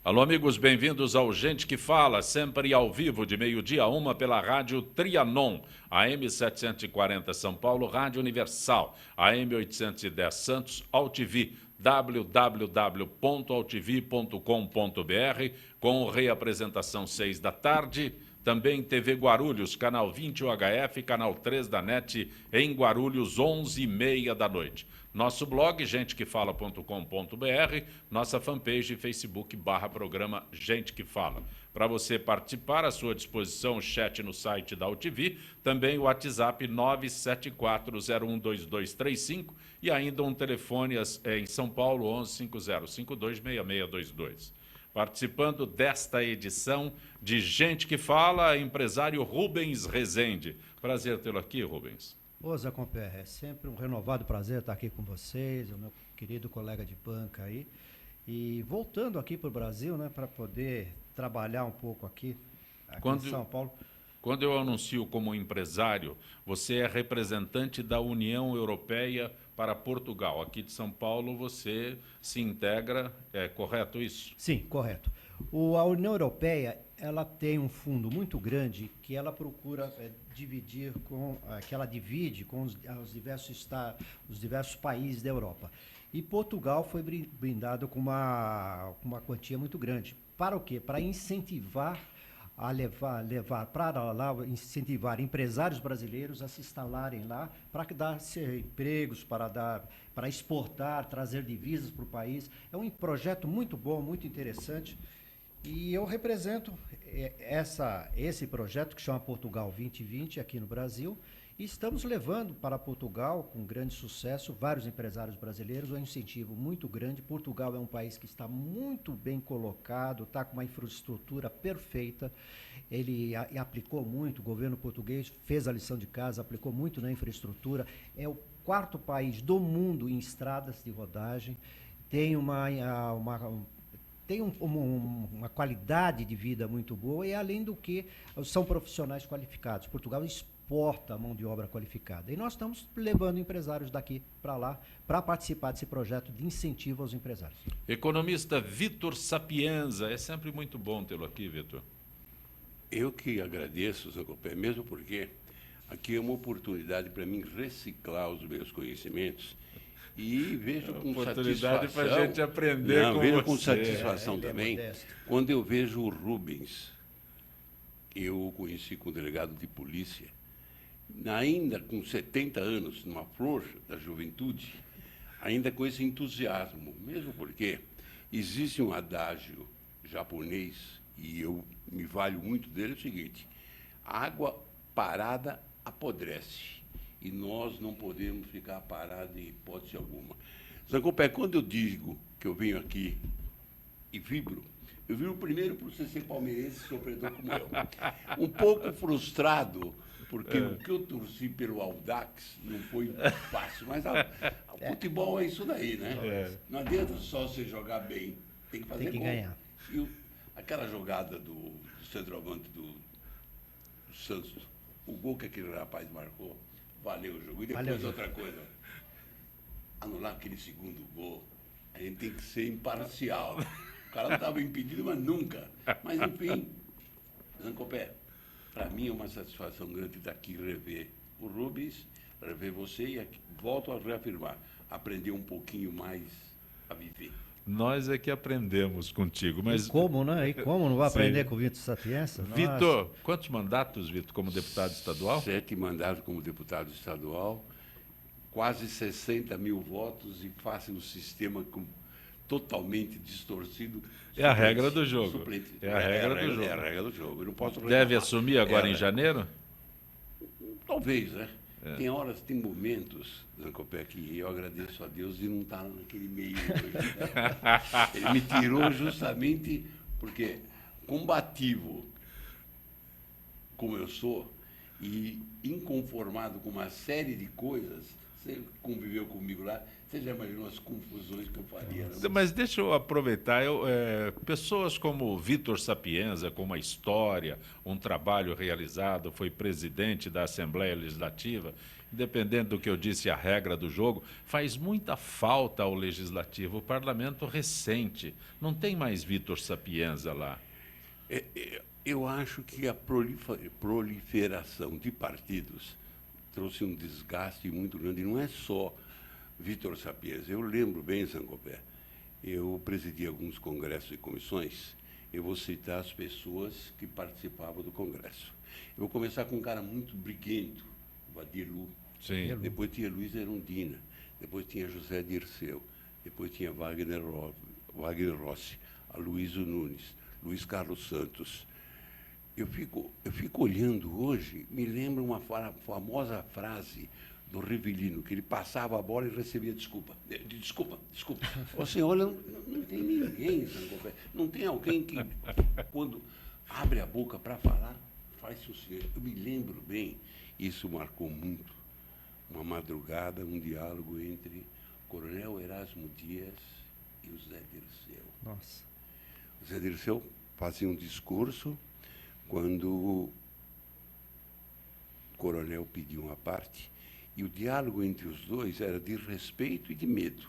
Alô, amigos, bem-vindos ao Gente que Fala, sempre ao vivo, de meio-dia a 1 pela rádio Trianon, AM 740 São Paulo, Rádio Universal, AM 810 Santos, AltV, www.altv.com.br, com reapresentação 6 da tarde, também TV Guarulhos, canal 20 UHF, canal 3 da NET, em Guarulhos, 11h30 da noite. Nosso blog, gentequefala.com.br, nossa fanpage Facebook/programa Gente que Fala. Para você participar, à sua disposição o chat no site da AltV, também o WhatsApp 974012235 e ainda um telefone em São Paulo, 1150526622. Participando desta edição de Gente que Fala, empresário Rubens Rezende. Prazer tê-lo aqui, Rubens. Ô, Zé Compé, é sempre um renovado prazer estar aqui com vocês, o meu querido colega de banca aí. E voltando aqui para o Brasil, né, para poder trabalhar um pouco aqui em São Paulo. Quando eu anuncio como empresário, você é representante da União Europeia para Portugal. Aqui de São Paulo você se integra, é correto isso? Sim, correto. A União Europeia, ela tem um fundo muito grande que ela procura divide com os diversos países da Europa. E Portugal foi brindado com uma quantia muito grande. Para o quê? Para incentivar incentivar empresários brasileiros a se instalarem lá, para dar empregos, para exportar, trazer divisas para o país. É um projeto muito bom, muito interessante. E eu represento esse projeto que chama Portugal 2020 aqui no Brasil, e estamos levando para Portugal, com grande sucesso, vários empresários brasileiros, um incentivo muito grande. Portugal é um país que está muito bem colocado, está com uma infraestrutura perfeita, ele aplicou muito, o governo português fez a lição de casa, aplicou muito na infraestrutura, é o 4º país do mundo em estradas de rodagem, tem uma qualidade de vida muito boa e, além do que, são profissionais qualificados. Portugal exporta a mão de obra qualificada. E nós estamos levando empresários daqui para lá para participar desse projeto de incentivo aos empresários. Economista Vitor Sapienza, é sempre muito bom tê-lo aqui, Vitor. Eu que agradeço, Zé Copé, mesmo porque aqui é uma oportunidade para mim reciclar os meus conhecimentos. E vejo com oportunidade satisfação. para a gente aprender com vejo você. com satisfação também, quando eu vejo o Rubens, eu o conheci como delegado de polícia, ainda com 70 anos, numa flor da juventude, ainda com esse entusiasmo, mesmo porque existe um adágio japonês, e eu me valho muito dele, é o seguinte: água parada apodrece. E nós não podemos ficar parados em hipótese alguma. Zancopé, quando eu digo que eu venho aqui e vibro, eu vibro primeiro por você ser palmeirense, sofredor como eu. Um pouco frustrado, porque o que eu torci pelo Audax não foi fácil. Mas o futebol é isso daí, né? Não adianta só você jogar bem, tem que fazer tem que gol. ganhar. E aquela jogada do centroavante do Santos, o gol que aquele rapaz marcou, valeu o jogo. E depois outra coisa, anular aquele segundo gol, a gente tem que ser imparcial. O cara não estava impedido, mas nunca. Mas, enfim, Zancopé, para mim é uma satisfação grande estar aqui rever o Rubens, rever você e aqui, volto a reafirmar, aprender um pouquinho mais a viver. Nós é que aprendemos contigo. Mas... E como, né? E como não vai aprender com o Vitor Sapienza? Vitor, quantos mandatos, Vitor, como deputado estadual? 7 mandatos como deputado estadual, quase 60 mil votos e face um sistema totalmente distorcido. É a regra do jogo. É a regra do jogo. Eu não posso Deve assumir agora em janeiro? Talvez, né? Tem horas, tem momentos, Zancopé, que eu agradeço a Deus de não estar naquele meio hoje, né? Ele me tirou justamente porque, combativo como eu sou e inconformado com uma série de coisas, você conviveu comigo lá, você já imaginou as confusões que eu faria? Né? Mas deixa eu aproveitar, pessoas como Vitor Sapienza, com uma história, um trabalho realizado, foi presidente da Assembleia Legislativa, independente do que eu disse, a regra do jogo, faz muita falta ao Legislativo, o parlamento recente. Não tem mais Vitor Sapienza lá. Eu acho que a proliferação de partidos trouxe um desgaste muito grande. Não é só Vitor Sapienza. Eu lembro bem, Zancopé, eu presidi alguns congressos e comissões. Eu vou citar as pessoas que participavam do congresso. Eu vou começar com um cara muito briguento, o Adilu. Sim. Depois tinha Luiz Erundina, depois tinha José Dirceu, depois tinha Wagner Rossi, Aloysio Nunes, Luiz Carlos Santos. Eu fico olhando hoje, me lembra uma famosa frase do Rivellino, que ele passava a bola e recebia desculpa. Desculpa. Você olha, não tem ninguém, não tem alguém que, quando abre a boca para falar, faz sucesso. Eu me lembro bem, isso marcou muito, uma madrugada, um diálogo entre o Coronel Erasmo Dias e o Zé Dirceu. Nossa. O Zé Dirceu fazia um discurso quando o coronel pediu uma parte, e o diálogo entre os dois era de respeito e de medo.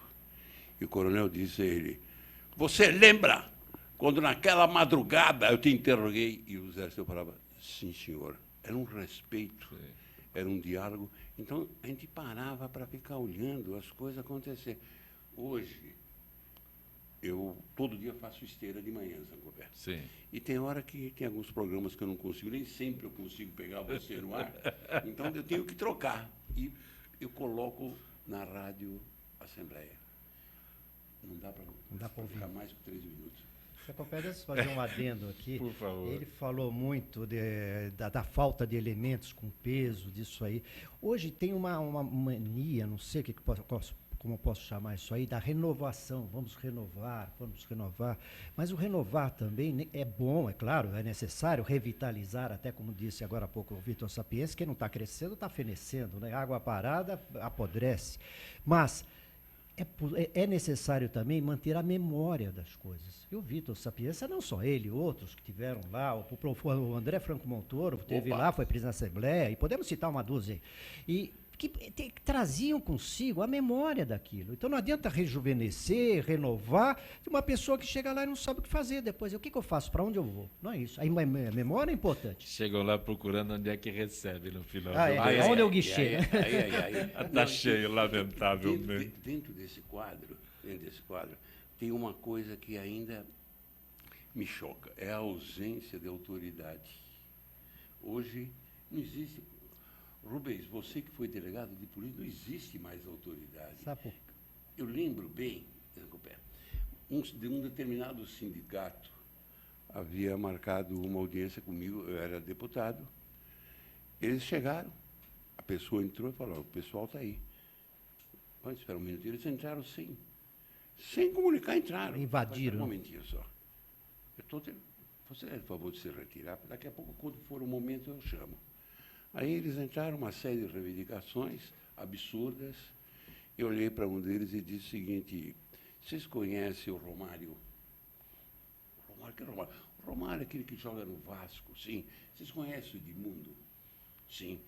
E o coronel disse a ele: você lembra quando naquela madrugada eu te interroguei? E o Zé Dirceu falava: sim, senhor. Era um respeito, era um diálogo. Então, a gente parava para ficar olhando as coisas acontecer. Hoje, eu todo dia faço esteira de manhã, Zancopé. Sim. E tem hora que tem alguns programas que eu não consigo, nem sempre eu consigo pegar você no ar. Então eu tenho que trocar. E eu coloco na rádio Assembleia. Não dá para ouvir. ficar mais que 3 minutos. Zancopé, deixa eu fazer um adendo aqui. Por favor. Ele falou muito da falta de elementos com peso, disso aí. Hoje tem uma mania, não sei como eu posso chamar isso aí, da renovação. Vamos renovar. Mas o renovar também é bom, é claro, é necessário revitalizar, até como disse agora há pouco o Vitor Sapienza, quem não está crescendo está fenecendo, né? Água parada apodrece. Mas é necessário também manter a memória das coisas. E o Vitor Sapienza, não só ele, outros que tiveram lá, o André Franco Montoro teve lá, foi presidente da Assembleia, e podemos citar uma dúzia aí. E que traziam consigo a memória daquilo. Então não adianta rejuvenescer, renovar, de uma pessoa que chega lá e não sabe o que fazer depois. O que eu faço? Para onde eu vou? Não é isso. A memória é importante. Chegam lá procurando onde é que recebe no final. Onde é o guichê? Está cheio, lamentavelmente. Dentro desse quadro, tem uma coisa que ainda me choca, é a ausência de autoridade. Hoje não existe. Rubens, você que foi delegado de polícia, não existe mais autoridade. Sabe? Eu lembro bem, de um determinado sindicato havia marcado uma audiência comigo, eu era deputado. Eles chegaram, a pessoa entrou e falou: o pessoal está aí. Pode esperar um minutinho. Eles entraram sem comunicar, entraram. Invadiram. Um momentinho só. Você é a favor de se retirar, daqui a pouco, quando for o momento, eu chamo. Aí eles entraram, uma série de reivindicações absurdas. Eu olhei para um deles e disse o seguinte: vocês conhecem o Romário? Que Romário? O Romário é aquele que joga no Vasco, sim. Vocês conhecem o Edmundo? Sim.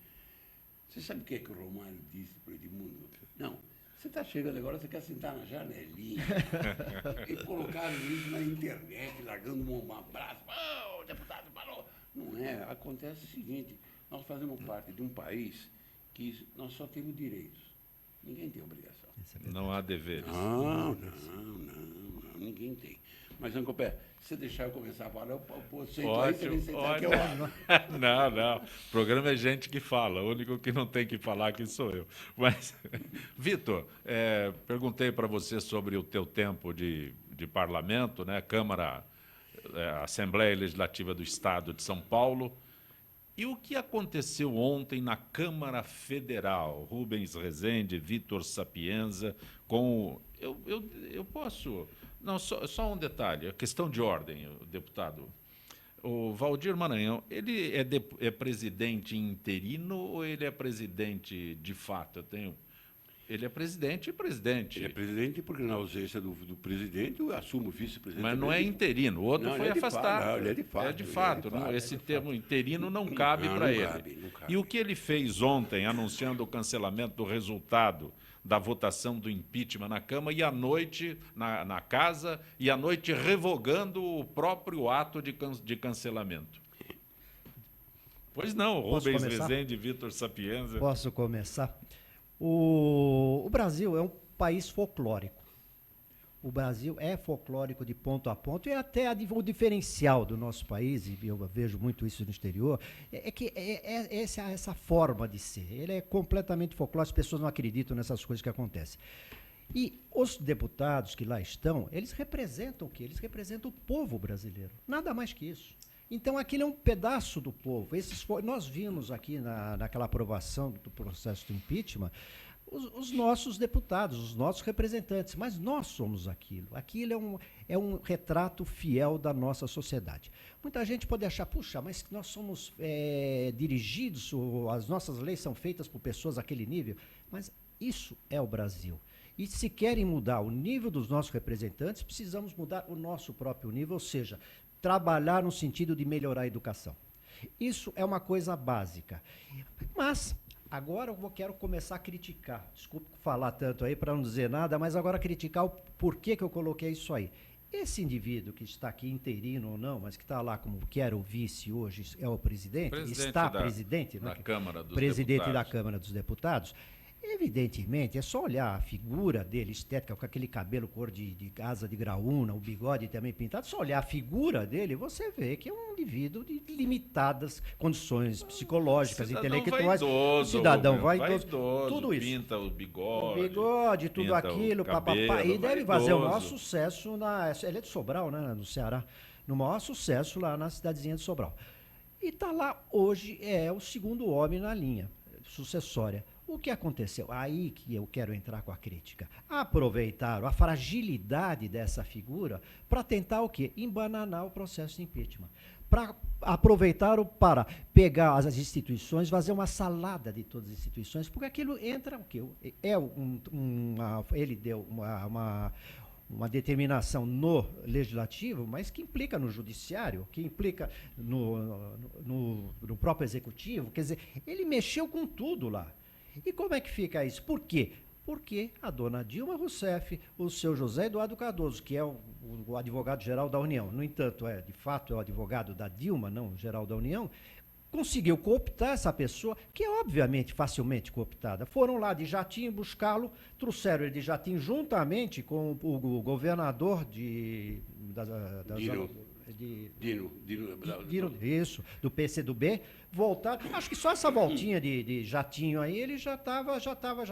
Você sabe o que é que o Romário disse para o Edmundo? Não. Você está chegando agora, você quer sentar na janelinha. E colocaram isso na internet, largando um abraço. O deputado falou. Não é. Acontece o seguinte: nós fazemos parte de um país que nós só temos direitos. Ninguém tem obrigação. Não há deveres. Não, ninguém tem. Mas, Zancopé, se você deixar eu começar a falar, eu sento aí, você nem sentar aqui. Não. O programa é gente que fala. O único que não tem que falar aqui sou eu. Mas, Vitor, perguntei para você sobre o teu tempo de parlamento, né? Câmara, Assembleia Legislativa do Estado de São Paulo. E o que aconteceu ontem na Câmara Federal? Rubens Rezende, Vitor Sapienza, com... Eu posso... Não, só um detalhe, a questão de ordem, deputado. O Valdir Maranhão, ele é presidente interino ou ele é presidente de fato? Ele é presidente e presidente. Ele é presidente porque, na ausência do presidente, eu assumo o vice-presidente. Mas não é interino. O outro Não, foi ele é de afastado. fato, não, ele é de fato, É de ele é fato. de fato, Esse termo interino não cabe Não, para não ele. cabe, não cabe. E o que ele fez ontem, anunciando o cancelamento do resultado da votação do impeachment na Câmara e à noite, na Casa, e à noite revogando o próprio ato de cancelamento? Pois não, Posso Rubens começar? Rezende e Vitor Sapienza. Posso começar? O Brasil é um país folclórico. O Brasil é folclórico de ponto a ponto e até o diferencial do nosso país, e eu vejo muito isso no exterior, é que essa forma de ser. Ele é completamente folclórico, as pessoas não acreditam nessas coisas que acontecem. E os deputados que lá estão, eles representam o quê? Eles representam o povo brasileiro, nada mais que isso. Então, aquilo é um pedaço do povo. Nós vimos aqui naquela aprovação do processo do impeachment, os nossos deputados, os nossos representantes, mas nós somos aquilo. Aquilo é um retrato fiel da nossa sociedade. Muita gente pode achar, puxa, mas nós somos dirigidos, as nossas leis são feitas por pessoas daquele nível, mas isso é o Brasil. E se querem mudar o nível dos nossos representantes, precisamos mudar o nosso próprio nível, ou seja, trabalhar no sentido de melhorar a educação. Isso é uma coisa básica. Mas agora eu quero começar a criticar. Desculpe falar tanto aí para não dizer nada, mas agora criticar o porquê que eu coloquei isso aí. Esse indivíduo que está aqui interino ou não, mas que está lá como que era o vice hoje, é o presidente presidente da Câmara dos presidente Deputados. da Câmara dos Deputados. Evidentemente, é só olhar a figura dele, estética, com aquele cabelo cor de asa de graúna, o bigode também pintado, só olhar a figura dele, você vê que é um indivíduo de limitadas condições psicológicas, intelectuais. Vaidoso, Cidadão Rubens, vaidoso, tudo isso. Pinta o O bigode. bigode, tudo pinta aquilo, o cabelo, papapá. E deve fazer o maior vaidoso. sucesso ele é de Sobral, né, no Ceará. No maior sucesso lá na cidadezinha de Sobral. E está lá hoje, é o segundo homem na linha sucessória. O que aconteceu? Aí que eu quero entrar com a crítica. Aproveitaram a fragilidade dessa figura para tentar o quê? Embananar o processo de impeachment. Aproveitaram para pegar as instituições, fazer uma salada de todas as instituições, porque aquilo entra o quê? Ele deu uma determinação no legislativo, mas que implica no judiciário, que implica no próprio executivo. Quer dizer, ele mexeu com tudo lá. E como é que fica isso? Por quê? Porque a dona Dilma Rousseff, o seu José Eduardo Cardoso, que é o advogado-geral da União, no entanto, de fato é o advogado da Dilma, não o geral da União, conseguiu cooptar essa pessoa, que é obviamente facilmente cooptada. Foram lá de jatinho buscá-lo, trouxeram ele de jatinho juntamente com o governador Isso, do PCdoB, voltaram. Acho que só essa voltinha de jatinho aí, ele já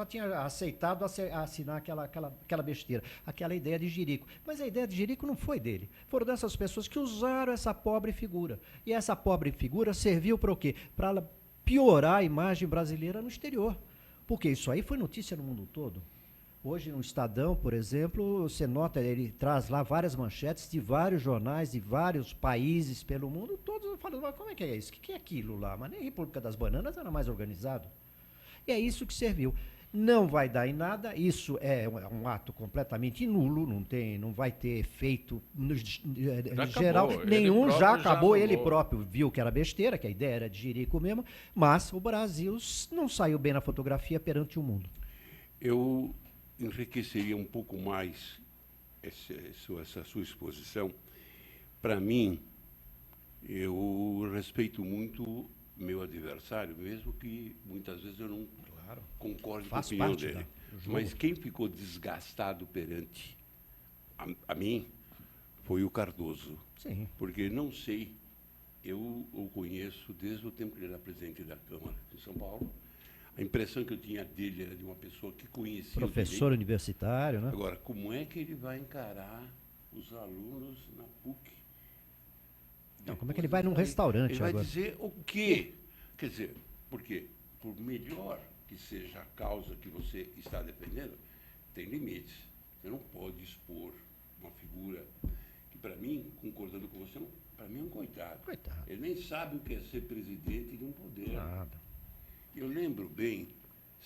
tinha aceitado assinar aquela besteira, aquela ideia de Jerico. Mas a ideia de Jerico não foi dele. Foram dessas pessoas que usaram essa pobre figura. E essa pobre figura serviu para o quê? Para piorar a imagem brasileira no exterior. Porque isso aí foi notícia no mundo todo. Hoje, no Estadão, por exemplo, você nota, ele traz lá várias manchetes de vários jornais, de vários países pelo mundo, todos falando, mas como é que é isso? O que é aquilo lá? Mas nem a República das Bananas era mais organizado. E é isso que serviu. Não vai dar em nada, isso é um ato completamente nulo, não vai ter efeito geral nenhum, já acabou, ele próprio viu que era besteira, que a ideia era de Jerico mesmo, mas o Brasil não saiu bem na fotografia perante o mundo. Eu enriqueceria um pouco mais essa sua exposição. Para mim, eu respeito muito meu adversário, mesmo que muitas vezes eu não concorde com a opinião dele. Mas quem ficou desgastado perante a mim foi o Cardoso. Sim. Porque não sei, eu o conheço desde o tempo que ele era presidente da Câmara de São Paulo. A impressão que eu tinha dele era de uma pessoa que conhecia professor universitário, né? Agora, como é que ele vai encarar os alunos na PUC? Não, como é que ele vai num restaurante agora? Ele vai agora? dizer o quê? Quer dizer, porque por melhor que seja a causa que você está defendendo, tem limites. Você não pode expor uma figura que, para mim, concordando com você, para mim é um coitado. Ele nem sabe o que é ser presidente de um poder. Nada. Eu lembro bem,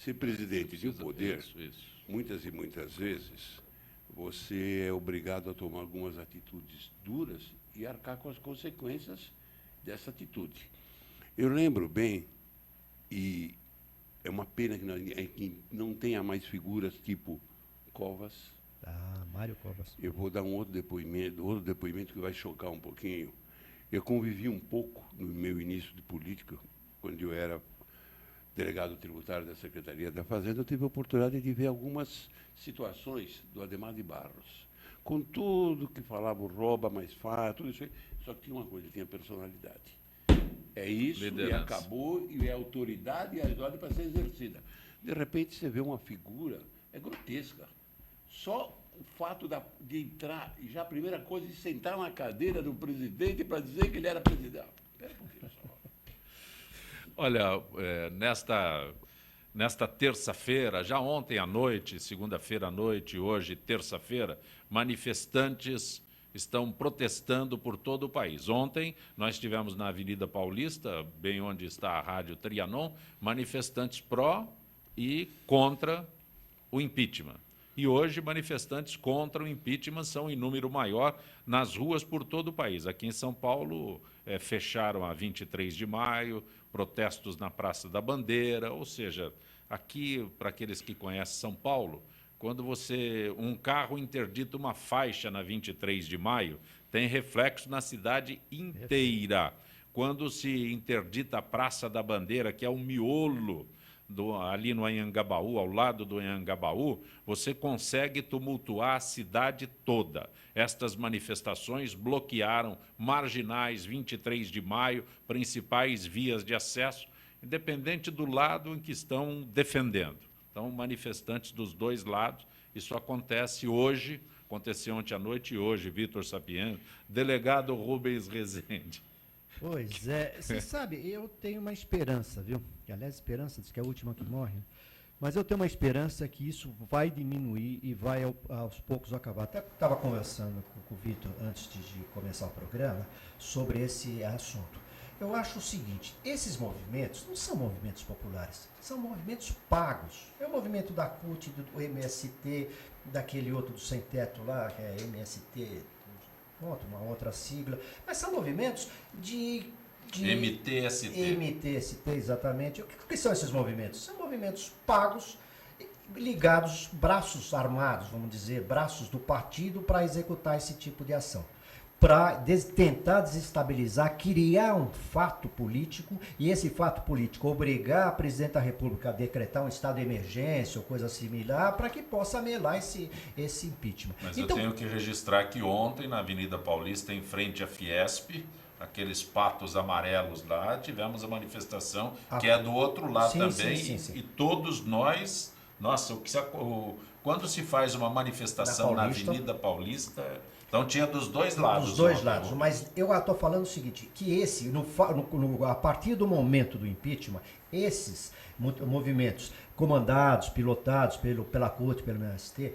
ser presidente de um poder, Isso. muitas e muitas vezes, você é obrigado a tomar algumas atitudes duras e arcar com as consequências dessa atitude. Eu lembro bem, e é uma pena que não tenha mais figuras tipo Covas. Mário Covas. Eu vou dar um outro depoimento que vai chocar um pouquinho. Eu convivi um pouco no meu início de política, quando eu era delegado tributário da Secretaria da Fazenda, eu tive a oportunidade de ver algumas situações do Adhemar de Barros. Com tudo que falava, rouba mais fácil, tudo isso aí, só que tinha uma coisa, ele tinha personalidade. É isso, Liderança. e acabou, e é autoridade, e a ordem para ser exercida. De repente, você vê uma figura, é grotesca. Só o fato de entrar, e já a primeira coisa, de sentar na cadeira do presidente para dizer que ele era presidente. Espera um pouquinho só. Olha, nesta terça-feira, já ontem à noite, segunda-feira à noite, hoje, terça-feira, manifestantes estão protestando por todo o país. Ontem, nós tivemos na Avenida Paulista, bem onde está a Rádio Trianon, manifestantes pró e contra o impeachment. E hoje, manifestantes contra o impeachment são em número maior nas ruas por todo o país. Aqui em São Paulo, fecharam a 23 de maio, protestos na Praça da Bandeira, ou seja, aqui, para aqueles que conhecem São Paulo, quando um carro interdita uma faixa na 23 de maio, tem reflexo na cidade inteira. Quando se interdita a Praça da Bandeira, que é o miolo ali no Anhangabaú, ao lado do Anhangabaú, você consegue tumultuar a cidade toda. Estas manifestações bloquearam marginais, 23 de maio, principais vias de acesso, independente do lado em que estão defendendo. Então, manifestantes dos dois lados, isso acontece hoje, aconteceu ontem à noite e hoje, Vitor Sapieno, delegado Rubens Rezende. Pois é, você sabe, eu tenho uma esperança, viu? Que, aliás, esperança diz que é a última que morre, né? Mas eu tenho uma esperança que isso vai diminuir e vai aos poucos acabar. Até estava conversando com o Vitor antes de começar o programa sobre esse assunto. Eu acho o seguinte, esses movimentos não são movimentos populares, são movimentos pagos. É o movimento da CUT, do MST, daquele outro do Sem Teto lá, que é MST, uma outra sigla, mas são movimentos de MTST. MTST, exatamente. O que são esses movimentos? São movimentos pagos, ligados, braços armados, vamos dizer, braços do partido para executar esse tipo de ação. Para tentar desestabilizar, criar um fato político, e esse fato político obrigar a presidente da República a decretar um estado de emergência ou coisa similar, para que possa melar esse impeachment. Mas então, eu tenho que registrar que ontem, na Avenida Paulista, em frente à Fiesp, aqueles patos amarelos lá, tivemos a manifestação, que é do outro lado também, sim. E todos nós... Nossa, quando se faz uma manifestação na Avenida Paulista... Então tinha dos dois lados. Dos dois lados, mas eu estou falando o seguinte, que a partir do momento do impeachment, esses movimentos comandados, pilotados pela CUT, pelo MST,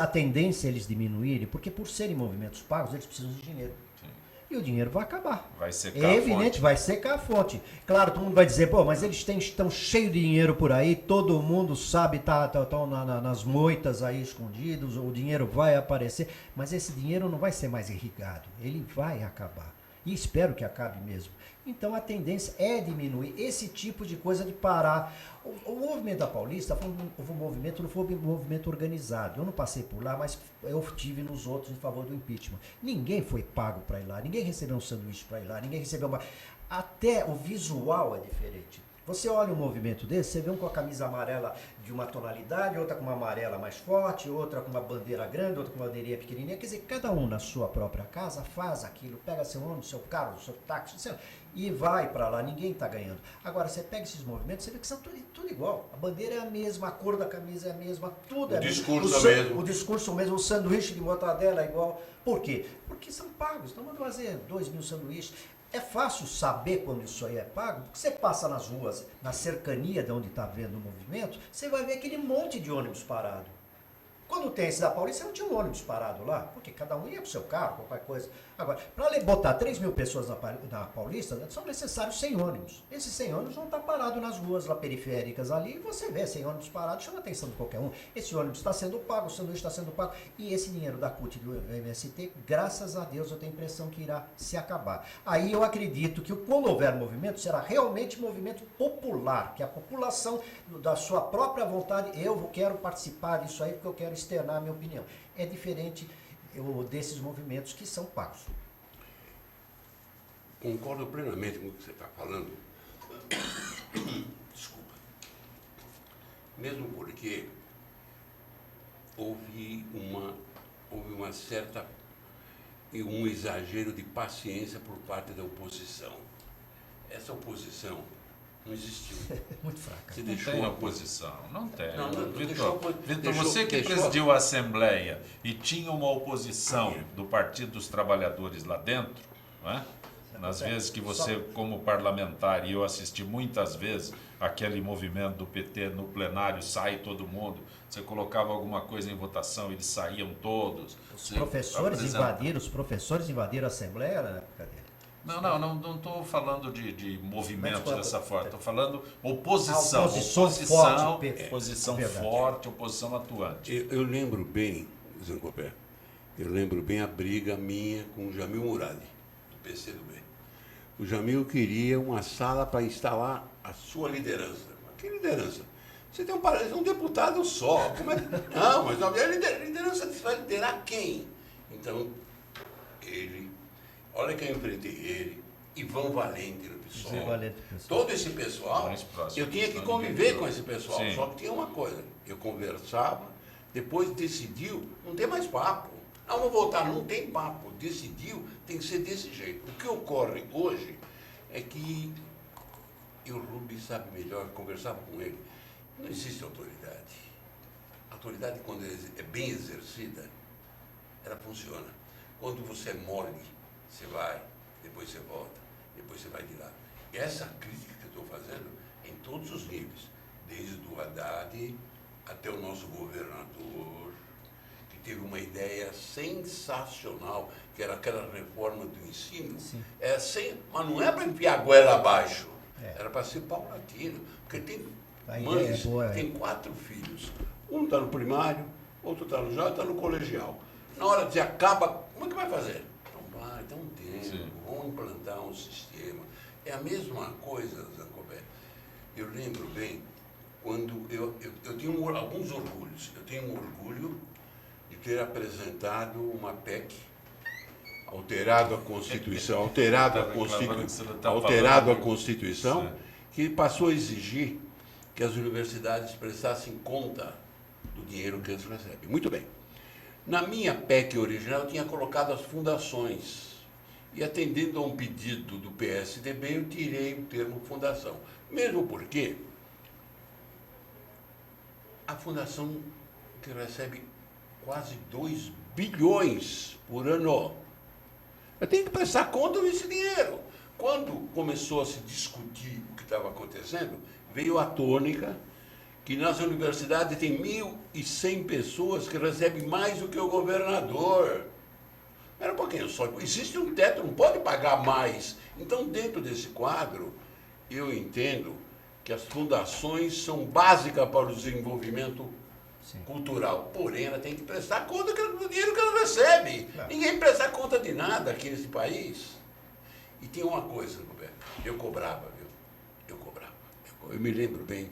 a tendência é eles diminuírem, porque por serem movimentos pagos, eles precisam de dinheiro. E o dinheiro vai acabar. Vai secar é evidente, vai secar a fonte. Claro, todo mundo vai dizer, pô, mas eles estão cheios de dinheiro por aí, todo mundo sabe, estão nas moitas aí escondidos, o dinheiro vai aparecer, mas esse dinheiro não vai ser mais irrigado, ele vai acabar. E espero que acabe mesmo. Então a tendência é diminuir esse tipo de coisa, de parar. O movimento da Paulista foi um movimento, não foi um movimento organizado. Eu não passei por lá, mas eu tive nos outros em favor do impeachment. Ninguém foi pago para ir lá, ninguém recebeu um sanduíche para ir lá, ninguém recebeu uma... Até o visual é diferente. Você olha um movimento desse, você vê um com a camisa amarela de uma tonalidade, outra com uma amarela mais forte, outra com uma bandeira grande, outra com uma bandeirinha pequenininha. Quer dizer, cada um na sua própria casa faz aquilo, pega seu ônibus, seu carro, seu táxi, e vai para lá, ninguém está ganhando. Agora, você pega esses movimentos, você vê que são tudo igual. A bandeira é a mesma, a cor da camisa é a mesma, tudo é a mesma. O discurso é o mesmo. O discurso é o mesmo, o sanduíche de mortadela é igual. Por quê? Porque são pagos, estão mandando fazer 2.000 sanduíches. É fácil saber quando isso aí é pago, porque você passa nas ruas, na cercania de onde está vendo o movimento, você vai ver aquele monte de ônibus parado. Quando tem esse da Paulista, não tinha um ônibus parado lá, porque cada um ia pro seu carro, qualquer coisa. Agora, para botar 3 mil pessoas na Paulista, são necessários 100 ônibus. Esses 100 ônibus vão estar parados nas ruas lá periféricas ali, e você vê 100 ônibus parados, chama a atenção de qualquer um. Esse ônibus está sendo pago, o sanduíche está sendo pago, e esse dinheiro da CUT e do MST, graças a Deus, eu tenho a impressão que irá se acabar. Aí eu acredito que quando houver movimento, será realmente movimento popular, que a população, da sua própria vontade, eu quero participar disso aí, porque eu quero externar a minha opinião. É diferente desses movimentos que são pagos. Concordo plenamente com o que você está falando. Desculpa. Mesmo porque houve uma certa um exagero de paciência por parte da oposição. Essa oposição não existiu. Muito fraca. Não tem oposição, não tem. Vitor, você que presidiu a Assembleia e tinha uma oposição do Partido dos Trabalhadores lá dentro, não é? Nas vezes que você, como parlamentar, e eu assisti muitas vezes aquele movimento do PT no plenário, sai todo mundo, você colocava alguma coisa em votação, eles saíam todos. Os professores invadiram a Assembleia na época dele. Não estou falando de movimento dessa forma, estou falando oposição. Oposição forte, oposição atuante. Eu lembro bem, Zancopé, a briga minha com o Jamil Murad, do PCdoB. O Jamil queria uma sala para instalar a sua liderança. Que liderança? Você tem um deputado só. Como é? Não, mas a liderança vai liderar quem? Então, olha que eu enfrentei ele, Ivan Valente no PSOL. Todo esse pessoal, eu tinha que conviver com esse pessoal. Sim. Só que tinha uma coisa, eu conversava, depois decidiu, não tem mais papo. Não, vou voltar, não tem papo. Decidiu, tem que ser desse jeito. O que ocorre hoje é que o Rubens sabe melhor, conversava com ele, não existe autoridade. A autoridade, quando é bem exercida, ela funciona. Quando você é mole, você vai, depois você volta, depois você vai de lá. E essa crítica que eu estou fazendo em todos os níveis, desde o Haddad até o nosso governador, que teve uma ideia sensacional, que era aquela reforma do ensino. Mas não é para enfiar a goela abaixo, era para ser paulatino, porque tem mães, tem 4 filhos, um está no primário, outro está no já está no colegial. Na hora que acaba, como é que vai fazer? Dá um tempo, vamos implantar um sistema. É a mesma coisa, Zancopé. Eu lembro bem, quando eu tenho alguns orgulhos. Eu tenho um orgulho de ter apresentado uma PEC, alterado a Constituição, que passou a exigir que as universidades prestassem conta do dinheiro que eles recebem. Muito bem. Na minha PEC original, eu tinha colocado as fundações. E atendendo a um pedido do PSDB, eu tirei o termo fundação. Mesmo porque a fundação que recebe quase 2 bilhões por ano. Eu tenho que prestar conta desse dinheiro. Quando começou a se discutir o que estava acontecendo, veio a tônica que nas universidades tem 1.100 pessoas que recebem mais do que o governador. Era um pouquinho só. Existe um teto, não pode pagar mais. Então, dentro desse quadro, eu entendo que as fundações são básicas para o desenvolvimento cultural. Porém, ela tem que prestar conta do dinheiro que ela recebe. Ninguém presta conta de nada aqui nesse país. E tinha uma coisa, Roberto, eu cobrava, viu? Eu me lembro bem,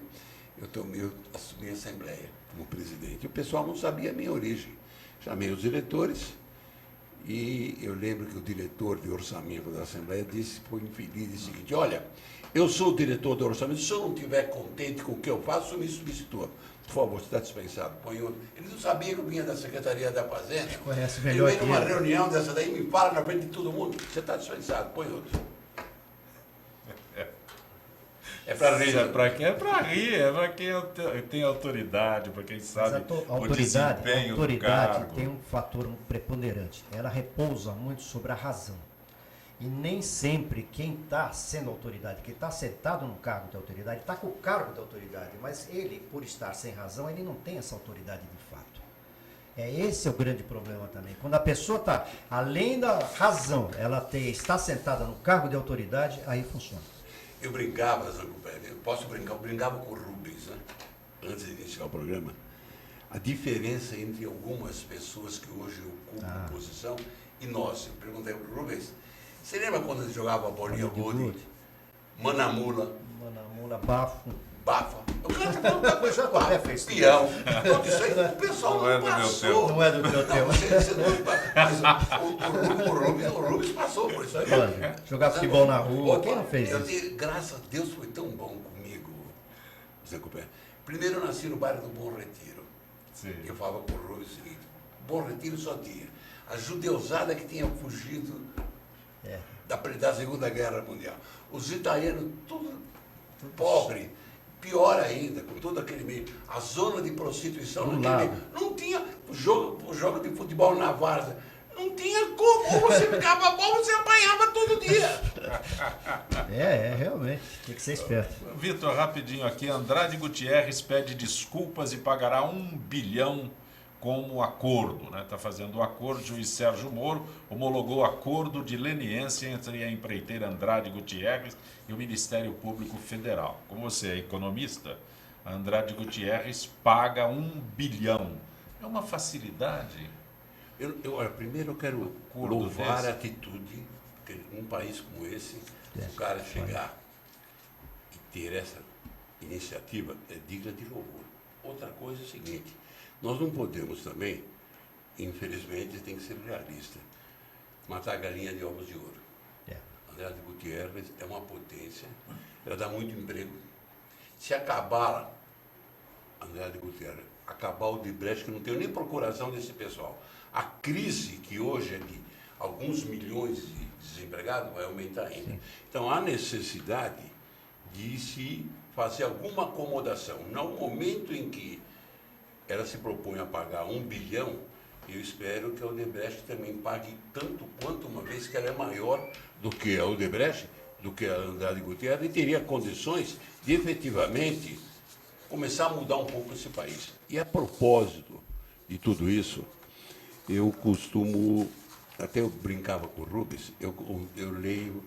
eu assumi a Assembleia como presidente. E o pessoal não sabia a minha origem. Chamei os diretores. E eu lembro que o diretor de orçamento da Assembleia foi infeliz o seguinte: olha, eu sou o diretor do orçamento, se eu não estiver contente com o que eu faço, me substitua. Por favor, você está dispensado. Põe outro. Ele não sabia que eu vinha da Secretaria da Fazenda. Conhece melhor. Ele veio numa reunião dessa daí, me fala na frente de todo mundo, você está dispensado, põe outro. É para rir. É para quem? É para rir, é para quem tem autoridade, para quem sabe o desempenho do cargo. Tem um fator preponderante. Ela repousa muito sobre a razão. E nem sempre quem está sendo autoridade, quem está sentado no cargo de autoridade, está com o cargo de autoridade. Mas ele, por estar sem razão, ele não tem essa autoridade de fato. Esse é o grande problema também. Quando a pessoa está, além da razão, ela está sentada no cargo de autoridade, aí funciona. Eu brincava, eu posso brincar, eu brincava com o Rubens, né? Antes de iniciar o programa. A diferença entre algumas pessoas que hoje ocupam posição e nós. Eu perguntei para o Rubens, você lembra quando ele jogava a bolinha gude? Manamula, bafo. Bafa. O cara já fez peão. Tudo isso aí, o pessoal não passou. Não é do teu tempo. Mas o Rubens passou por isso aí. Jogar futebol na rua, quem não fez isso? Graças a Deus foi tão bom comigo, Zé Cupé. Primeiro eu nasci no bairro do Bom Retiro. Sim. Eu falava com o Rubens o seguinte, Bom Retiro só tinha a judeusada que tinha fugido da Segunda Guerra Mundial. Os italianos, tudo pobre. Pior ainda, com todo aquele meio, a zona de prostituição naquele meio. Não tinha o jogo de futebol na várzea. Não tinha como. Você ficava bom, você apanhava todo dia. Realmente. Tem que ser esperto. Vitor, rapidinho aqui. Andrade Gutierrez pede desculpas e pagará 1 bilhão como acordo. Está fazendo o acordo. O juiz Sérgio Moro homologou acordo de leniência entre a empreiteira Andrade Gutierrez e o Ministério Público Federal. Como você é economista, a Andrade Gutierrez paga 1 bilhão. É uma facilidade? Primeiro eu quero louvar a atitude, porque num país como esse, o cara chegar e ter essa iniciativa é digna de louvor. Outra coisa é o seguinte, nós não podemos também, infelizmente, tem que ser realista, matar a galinha de ovos de ouro. Andrade Gutierrez é uma potência, ela dá muito emprego. Se acabar, Andrade Gutierrez, acabar o Odebrecht, que não tem nem procuração desse pessoal, a crise que hoje é de alguns milhões de desempregados vai aumentar ainda. Sim. Então há necessidade de se fazer alguma acomodação. No momento em que ela se propõe a pagar 1 bilhão, eu espero que a Odebrecht também pague tanto quanto, uma vez que ela é maior do que a Odebrecht, do que a Andrade Gutierrez, e teria condições de efetivamente começar a mudar um pouco esse país. E a propósito de tudo isso, eu costumo, até eu brincava com o Rubens, eu leio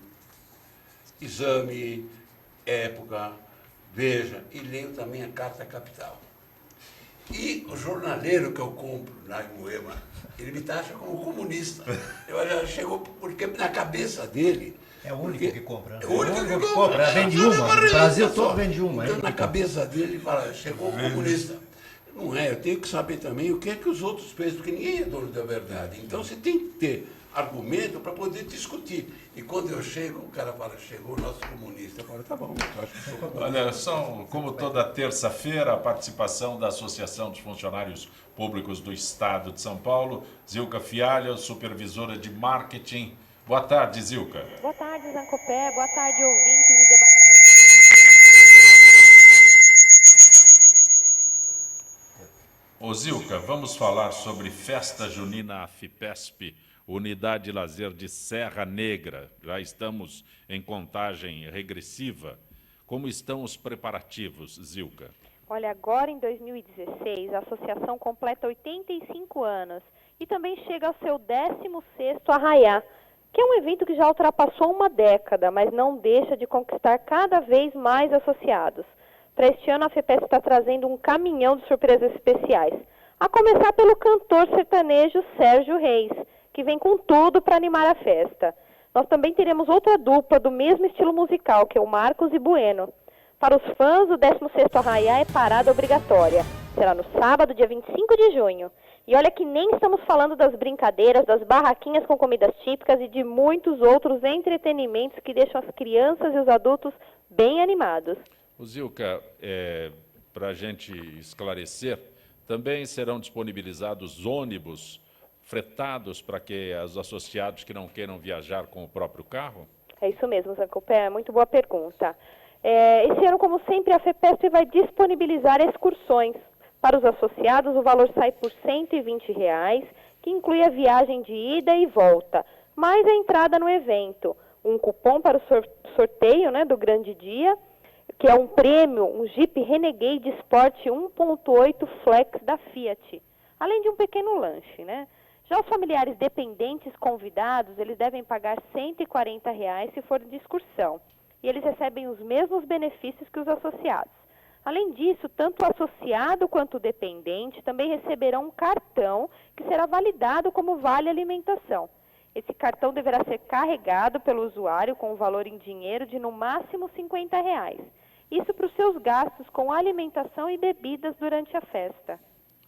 Exame, Época, Veja, e leio também a Carta Capital. E o jornaleiro que eu compro na Moema, ele me taxa como comunista. Eu já chegou, porque na cabeça dele... É o único que compra. Né? É o único que compra. Vende uma. O Brasil todo vende uma. Então, na cabeça dele, ele fala, chegou comunista. Não é, eu tenho que saber também o que é que os outros pensam, porque ninguém é dono da verdade. Então, você tem que ter argumento para poder discutir. E quando eu chego, o cara fala, chegou o nosso comunista. Eu falo, tá bom. Eu acho que Olha, como toda terça-feira, a participação da Associação dos Funcionários Públicos do Estado de São Paulo, Zilka Fialho, supervisora de marketing. Boa tarde, Zilka. Boa tarde, Zancopé. Boa tarde, ouvintes e debatedores. Ô Zilka, vamos falar sobre Festa Junina Afipesp, Unidade de Lazer de Serra Negra. Já estamos em contagem regressiva. Como estão os preparativos, Zilka? Olha, agora em 2016, a associação completa 85 anos e também chega ao seu 16º Arraiá, que é um evento que já ultrapassou uma década, mas não deixa de conquistar cada vez mais associados. Para este ano, a FEPESP está trazendo um caminhão de surpresas especiais, a começar pelo cantor sertanejo Sérgio Reis, que vem com tudo para animar a festa. Nós também teremos outra dupla do mesmo estilo musical, que é o Marcos e Bueno. Para os fãs, o 16º Arraiá é parada obrigatória. Será no sábado, dia 25 de junho. E olha que nem estamos falando das brincadeiras, das barraquinhas com comidas típicas e de muitos outros entretenimentos que deixam as crianças e os adultos bem animados. O Zilka, para a gente esclarecer, também serão disponibilizados ônibus fretados para que os associados que não queiram viajar com o próprio carro? É isso mesmo, Zancopé, muito boa pergunta. Esse ano, como sempre, a FEPESP vai disponibilizar excursões. Para os associados, o valor sai por R$ 120, que inclui a viagem de ida e volta, mais a entrada no evento, um cupom para o sorteio, né, do grande dia, que é um prêmio, um Jeep Renegade Sport 1.8 Flex da Fiat. além de um pequeno lanche, né? Já os familiares dependentes convidados, eles devem pagar R$ 140 se for de excursão. E eles recebem os mesmos benefícios que os associados. Além disso, tanto o associado quanto o dependente também receberão um cartão que será validado como vale alimentação. Esse cartão deverá ser carregado pelo usuário com um valor em dinheiro de no máximo R$ 50. Isso para os seus gastos com alimentação e bebidas durante a festa.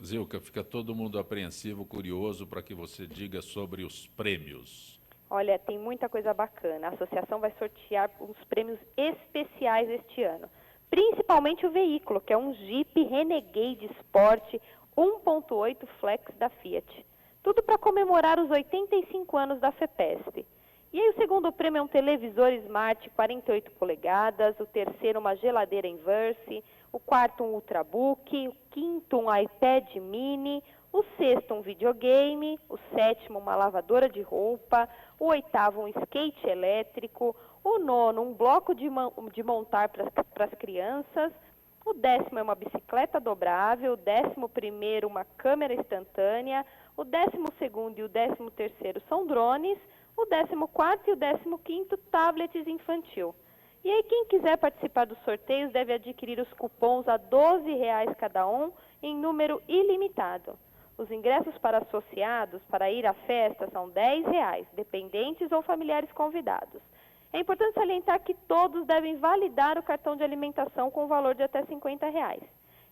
Zilka, fica todo mundo apreensivo, curioso para que você diga sobre os prêmios. Olha, tem muita coisa bacana. A associação vai sortear uns prêmios especiais este ano. Principalmente o veículo, que é um Jeep Renegade Sport 1.8 Flex da Fiat. Tudo para comemorar os 85 anos da FEPESP. E aí o segundo prêmio é um televisor Smart 48 polegadas, o terceiro uma geladeira Inverse, o quarto um Ultrabook, o quinto um iPad mini, o sexto um videogame, o sétimo uma lavadora de roupa, o oitavo um skate elétrico, o nono um bloco de montar para as crianças, o 10º é uma bicicleta dobrável, o 11º uma câmera instantânea, o 12º e o 13º são drones, o 14º e o 15º tablets infantil. E aí quem quiser participar dos sorteios deve adquirir os cupons a R$ 12 cada um em número ilimitado. Os ingressos para associados para ir à festa são R$ 10, dependentes ou familiares convidados. É importante salientar que todos devem validar o cartão de alimentação com valor de até R$ 50.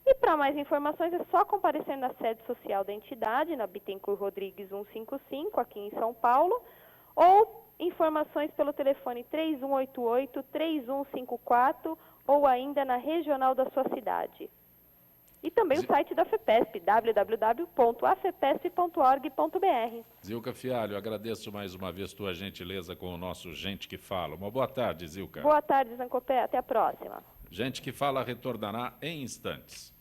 E para mais informações é só comparecer na sede social da entidade, na Bittencourt Rodrigues 155, aqui em São Paulo, ou informações pelo telefone 3188-3154 ou ainda na regional da sua cidade. E também o site da FEPESP, www.afepesp.org.br. Zilka Fialho, agradeço mais uma vez tua gentileza com o nosso Gente que Fala. Uma boa tarde, Zilka. Boa tarde, Zancopé. Até a próxima. Gente que Fala retornará em instantes.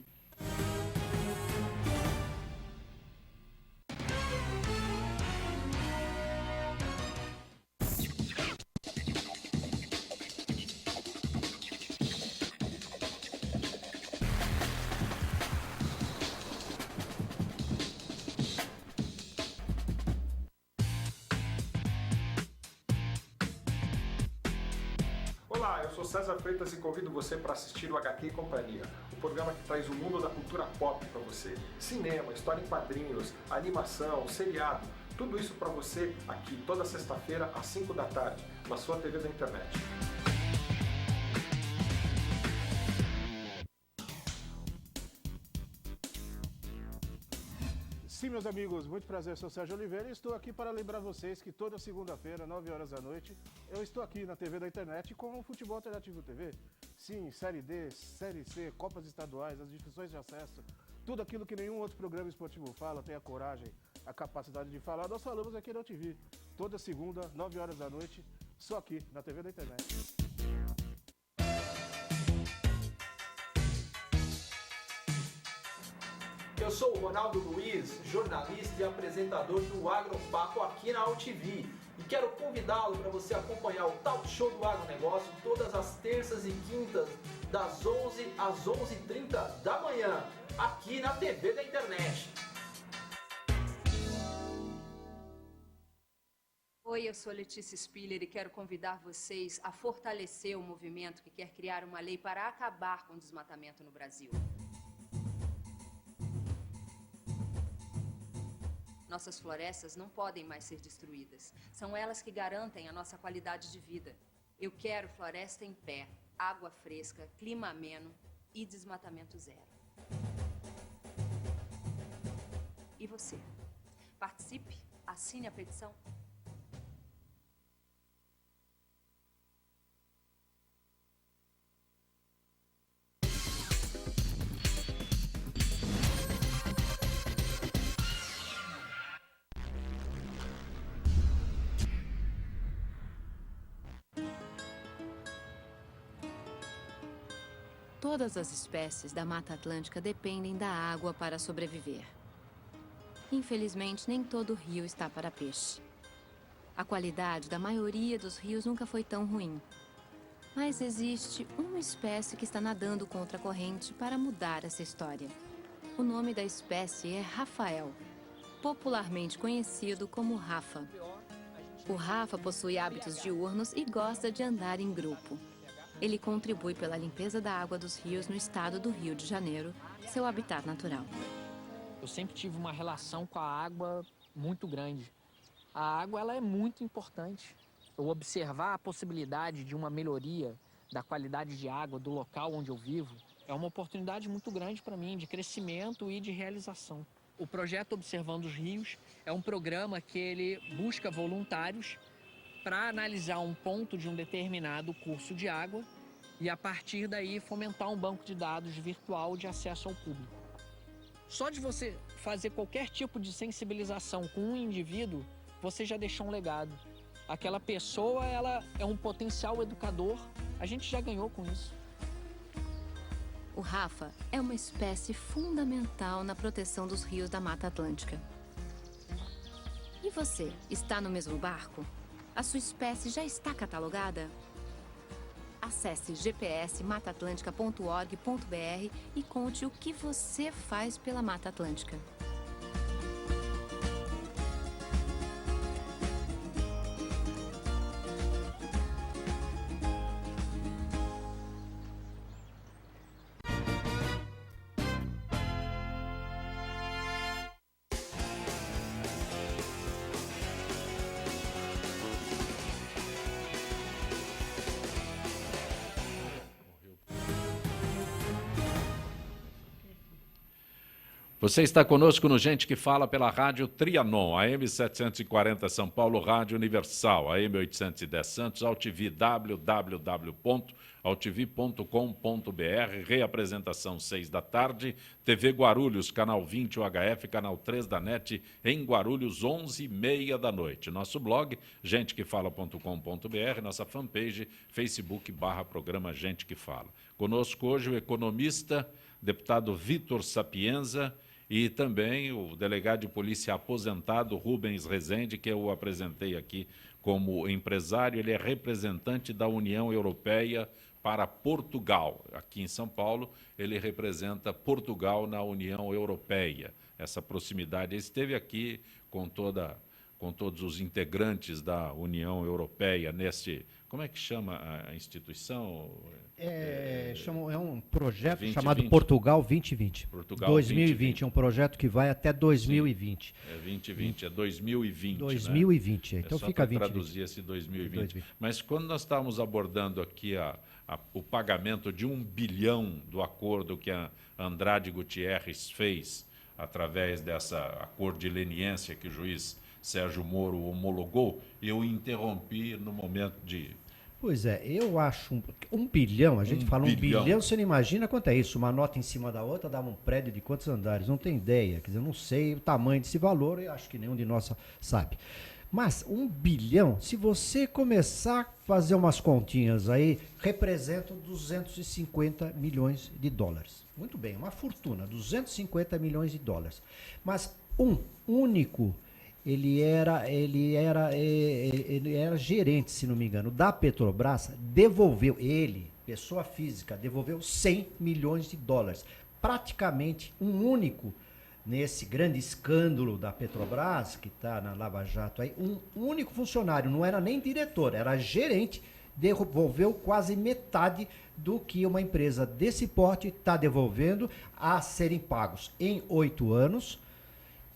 Olá, eu sou César Freitas e convido você para assistir o HQ e Companhia, o programa que traz o mundo da cultura pop para você. Cinema, história em quadrinhos, animação, seriado, tudo isso para você aqui toda sexta-feira às 5 da tarde, na sua TV da internet. Sim, meus amigos, muito prazer, sou Sérgio Oliveira e estou aqui para lembrar vocês que toda segunda-feira, 9 horas da noite, eu estou aqui na TV da internet com o Futebol Alternativo TV. Sim, Série D, Série C, Copas Estaduais, as divisões de acesso, tudo aquilo que nenhum outro programa esportivo fala, tem a coragem, a capacidade de falar, nós falamos aqui na TV. Toda segunda, 9 horas da noite, só aqui na TV da internet. Eu sou o Ronaldo Luiz, jornalista e apresentador do Agropapo aqui na UTV. E quero convidá-lo para você acompanhar o Talk Show do Agronegócio todas as terças e quintas, das 11 às 11h30 da manhã, aqui na TV da internet. Oi, eu sou Letícia Spiller e quero convidar vocês a fortalecer o movimento que quer criar uma lei para acabar com o desmatamento no Brasil. Nossas florestas não podem mais ser destruídas. São elas que garantem a nossa qualidade de vida. Eu quero floresta em pé, água fresca, clima ameno e desmatamento zero. E você? Participe, assine a petição. Todas as espécies da Mata Atlântica dependem da água para sobreviver. Infelizmente, nem todo rio está para peixe. A qualidade da maioria dos rios nunca foi tão ruim. Mas existe uma espécie que está nadando contra a corrente para mudar essa história. O nome da espécie é Rafael, popularmente conhecido como Rafa. O Rafa possui hábitos diurnos e gosta de andar em grupo. Ele contribui pela limpeza da água dos rios no estado do Rio de Janeiro, seu habitat natural. Eu sempre tive uma relação com a água muito grande. A água ela é muito importante. Eu observar a possibilidade de uma melhoria da qualidade de água do local onde eu vivo é uma oportunidade muito grande para mim de crescimento e de realização. O projeto Observando os Rios é um programa que ele busca voluntários para analisar um ponto de um determinado curso de água e, a partir daí, fomentar um banco de dados virtual de acesso ao público. Só de você fazer qualquer tipo de sensibilização com um indivíduo, você já deixou um legado. Aquela pessoa, ela é um potencial educador, a gente já ganhou com isso. O Rafa é uma espécie fundamental na proteção dos rios da Mata Atlântica. E você, está no mesmo barco? A sua espécie já está catalogada? Acesse gpsmataatlântica.org.br e conte o que você faz pela Mata Atlântica. Você está conosco no Gente que Fala pela Rádio Trianon, AM 740 São Paulo, Rádio Universal, AM 810 Santos, AltV, www.altv.com.br, reapresentação 6 da tarde, TV Guarulhos, canal 20 UHF, canal 3 da NET, em Guarulhos, 11h30 da noite. Nosso blog, gentequefala.com.br, nossa fanpage, Facebook/programa Gente que Fala. Conosco hoje o economista, deputado Vitor Sapienza, e também o delegado de polícia aposentado Rubens Rezende, que eu apresentei aqui como empresário. Ele é representante da União Europeia para Portugal. Aqui em São Paulo, ele representa Portugal na União Europeia. Essa proximidade. Ele esteve aqui com todos os integrantes da União Europeia nesse... Como é que chama a instituição? É um projeto 2020. Chamado Portugal 2020. Portugal 2020. 2020. É um projeto que vai até 2020. Sim, é 2020, é 2020. 2020, né? Então só fica 20. Traduzir esse 2020. Mas quando nós estávamos abordando aqui o pagamento de 1 bilhão do acordo que a Andrade Gutierrez fez através dessa acordo de leniência que o juiz Sérgio Moro homologou, eu interrompi no momento de... Pois é, eu acho um bilhão, a gente fala um bilhão, você não imagina quanto é isso, uma nota em cima da outra dá um prédio de quantos andares, não tem ideia, quer dizer, eu não sei o tamanho desse valor, eu acho que nenhum de nós sabe. Mas 1 bilhão, se você começar a fazer umas continhas aí, representa 250 milhões de dólares. Muito bem, uma fortuna, 250 milhões de dólares. Mas um único... Ele era gerente, se não me engano, da Petrobras, devolveu, ele, pessoa física, devolveu 100 milhões de dólares. Praticamente um único, nesse grande escândalo da Petrobras, que está na Lava Jato aí, um único funcionário, não era nem diretor, era gerente, devolveu quase metade do que uma empresa desse porte está devolvendo a serem pagos em 8 anos.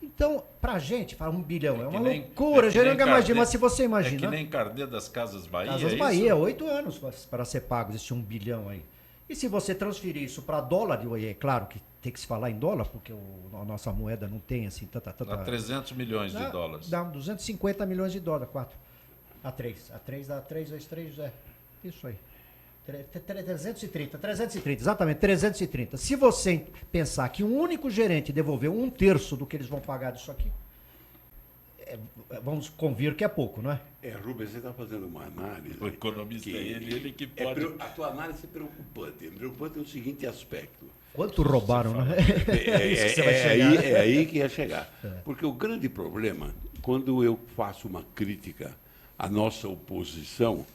Então, pra gente, fala 1 bilhão, é uma loucura, mas se você imagina... É que nem Carnê das Casas Bahia, Casas Bahia, 8 anos para ser pagos esse 1 bilhão aí. E se você transferir isso para dólar, é claro que tem que se falar em dólar, porque a nossa moeda não tem assim tanta... Dá 300 milhões de dólares. Dá 250 milhões de dólares, 4. A 3 dá 3 vezes 3, isso aí. 330, exatamente, 330. Se você pensar que um único gerente devolveu 1/3 do que eles vão pagar disso aqui, vamos convir que é pouco, não é? Rubens, você está fazendo uma análise... O economista ele que pode... A tua análise é preocupante. Preocupante é o seguinte aspecto. Quanto roubaram, né? É aí que ia chegar. Porque o grande problema, quando eu faço uma crítica à nossa oposição,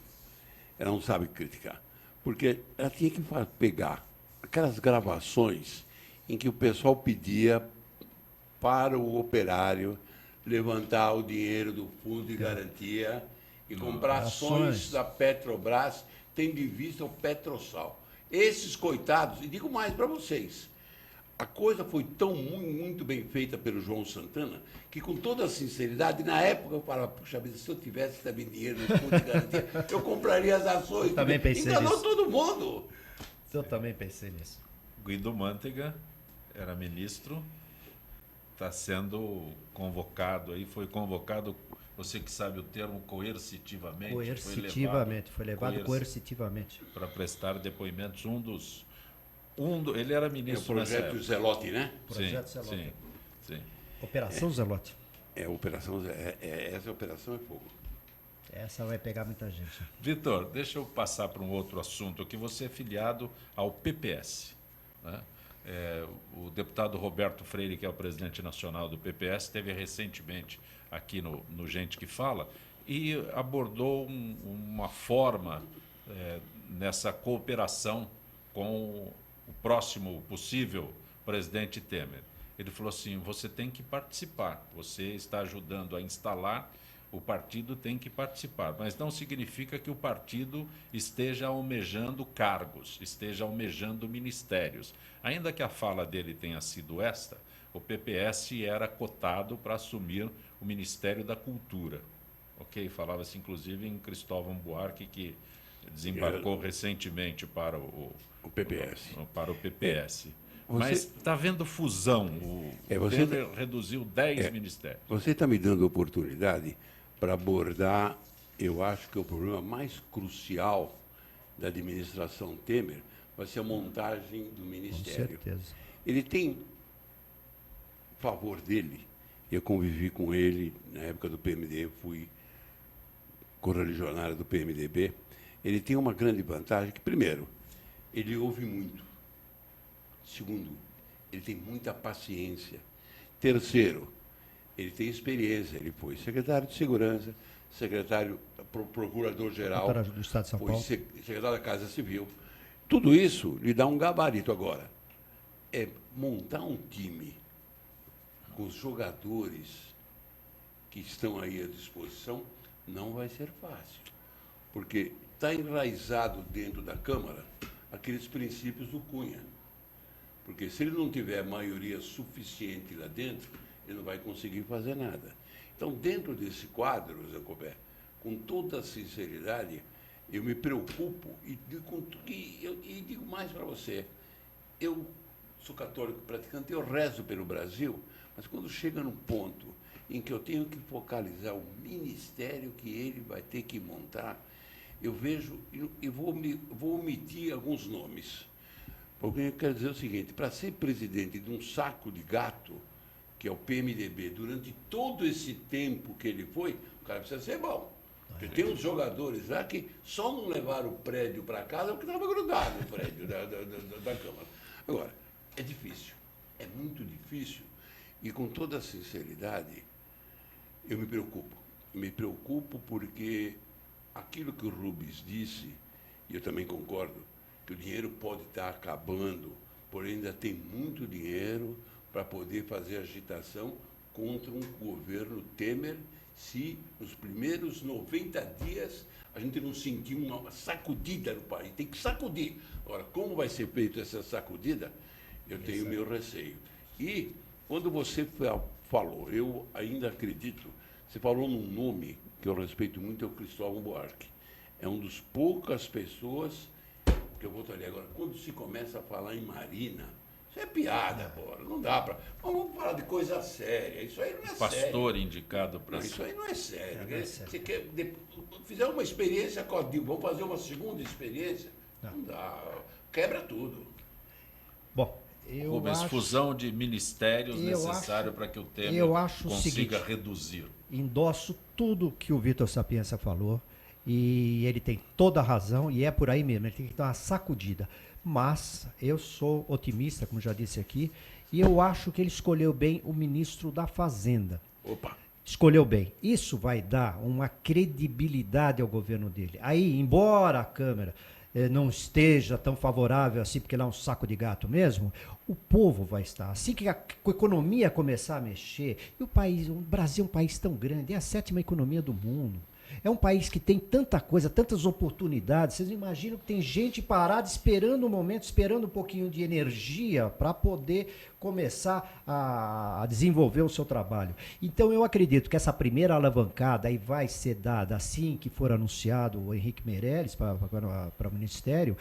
ela não sabe criticar. Porque ela tinha que pegar aquelas gravações em que o pessoal pedia para o operário levantar o dinheiro do fundo de garantia e comprar ações da Petrobras, tendo em vista o Petrosal. Esses coitados, e digo mais para vocês, a coisa foi tão muito bem feita pelo João Santana, que com toda a sinceridade, na época eu falava, puxa vida, se eu tivesse também dinheiro no fundo de garantia, eu compraria as ações. Também pensei Enganou nisso. todo mundo. Eu também pensei nisso. Guido Mantega era ministro, está sendo convocado aí, foi convocado, você que sabe o termo, coercitivamente. Coercitivamente, foi levado coercitivamente. Para prestar depoimentos, ele era ministro o projeto Zelotti, né? Projeto Zelotti. Sim. Operação Zelotti. Essa operação é fogo. Essa vai pegar muita gente. Vitor, deixa eu passar para um outro assunto aqui. Você é filiado ao PPS, né? O deputado Roberto Freire, que é o presidente nacional do PPS, esteve recentemente aqui no Gente que Fala e abordou uma forma nessa cooperação com o próximo possível presidente Temer. Ele falou assim, você tem que participar, você está ajudando a instalar, o partido tem que participar, mas não significa que o partido esteja almejando cargos, esteja almejando ministérios. Ainda que a fala dele tenha sido esta, o PPS era cotado para assumir o Ministério da Cultura. Ok? Falava-se inclusive em Cristóvão Buarque, que desembarcou recentemente para o PPS. Para o PPS. Mas está havendo fusão. O Temer reduziu 10 ministérios. Você está me dando oportunidade para abordar, eu acho que o problema mais crucial da administração Temer vai ser a montagem do ministério. Com certeza. Ele tem a favor dele, eu convivi com ele na época do PMDB, fui correligionário do PMDB, ele tem uma grande vantagem que, primeiro, ele ouve muito. Segundo, ele tem muita paciência. Terceiro, ele tem experiência. Ele foi secretário de Segurança, procurador-geral, do Estado de São Paulo, secretário da Casa Civil. Tudo isso lhe dá um gabarito. Agora, montar um time com os jogadores que estão aí à disposição não vai ser fácil. Porque está enraizado dentro da Câmara aqueles princípios do Cunha. Porque se ele não tiver maioria suficiente lá dentro, ele não vai conseguir fazer nada. Então, dentro desse quadro, Zé Cobé, com toda a sinceridade, eu me preocupo e digo mais para você. Eu sou católico praticante, eu rezo pelo Brasil, mas quando chega num ponto em que eu tenho que focalizar o ministério que ele vai ter que montar, eu vejo e vou omitir alguns nomes. Porque eu quero dizer o seguinte, para ser presidente de um saco de gato, que é o PMDB, durante todo esse tempo que ele foi, o cara precisa ser bom. Porque tem uns jogadores lá que só não levaram o prédio para casa porque estava grudado no prédio da Câmara. Agora, é difícil, é muito difícil, e com toda a sinceridade, eu me preocupo. Me preocupo porque aquilo que o Rubens disse, e eu também concordo, que o dinheiro pode estar acabando, porém ainda tem muito dinheiro para poder fazer agitação contra um governo Temer, se nos primeiros 90 dias a gente não sentir uma sacudida no país. Tem que sacudir. Agora, como vai ser feita essa sacudida, eu tenho meu receio. E, quando você falou, eu ainda acredito, você falou num nome que eu respeito muito, é o Cristóvão Buarque. É um dos poucas pessoas que eu vou estar ali agora. Quando se começa a falar em Marina, isso é piada, porra, não dá para... Vamos falar de coisa séria, isso aí não é sério. Pastor indicado para... Isso aí não é sério. Você quer fizer uma experiência com a Dilma, vamos fazer uma segunda experiência? Não dá, quebra tudo. Bom, eu Rubens, acho... fusão de ministérios necessário para que o Temer consiga reduzir. Endosso tudo que o Vitor Sapienza falou, e ele tem toda a razão, e é por aí mesmo, ele tem que dar uma sacudida. Mas eu sou otimista, como já disse aqui, e eu acho que ele escolheu bem o ministro da Fazenda. Opa! Escolheu bem. Isso vai dar uma credibilidade ao governo dele. Aí, embora a Câmara não esteja tão favorável assim, porque lá é um saco de gato mesmo, o povo vai estar. Assim que a economia começar a mexer, e o Brasil é um país tão grande, é a 7ª economia do mundo. É um país que tem tanta coisa, tantas oportunidades. Vocês imaginam que tem gente parada esperando um momento, esperando um pouquinho de energia para poder começar a desenvolver o seu trabalho. Então eu acredito que essa primeira alavancada aí vai ser dada assim que for anunciado o Henrique Meirelles para o Ministério.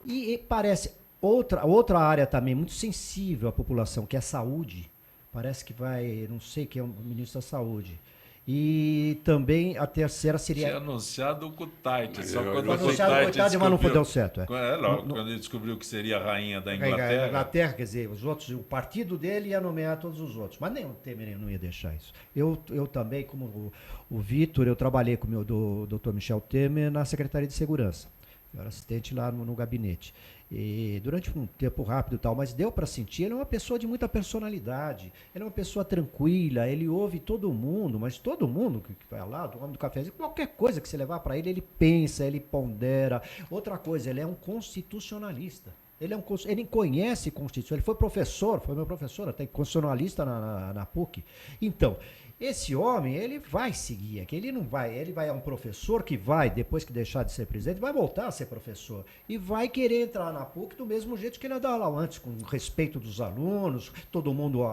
E parece outra área também muito sensível à população, que é a saúde. Parece que vai, não sei quem é o ministro da Saúde. E também a terceira seria... Tinha anunciado o Kutaiti. Só quando anunciado o Kutaiti, mas não deu certo. Quando ele descobriu que seria a rainha da Inglaterra. A Inglaterra, quer dizer, os outros, o partido dele ia nomear todos os outros. Mas nem o Temer não ia deixar isso. Eu também, como o Vitor, eu trabalhei com o Dr. Michel Temer na Secretaria de Segurança. Eu era assistente lá no gabinete. E durante um tempo rápido e tal, mas deu para sentir, ele é uma pessoa de muita personalidade, ele é uma pessoa tranquila, ele ouve todo mundo, mas todo mundo que vai lá, do homem do cafezinho, qualquer coisa que você levar para ele pensa, ele pondera. Outra coisa, ele é um constitucionalista. Ele conhece Constituição, ele foi meu professor, até constitucionalista na PUC. Então, esse homem, ele vai seguir aqui, ele é um professor que vai, depois que deixar de ser presidente, vai voltar a ser professor e vai querer entrar na PUC do mesmo jeito que ele dá lá antes, com respeito dos alunos, todo mundo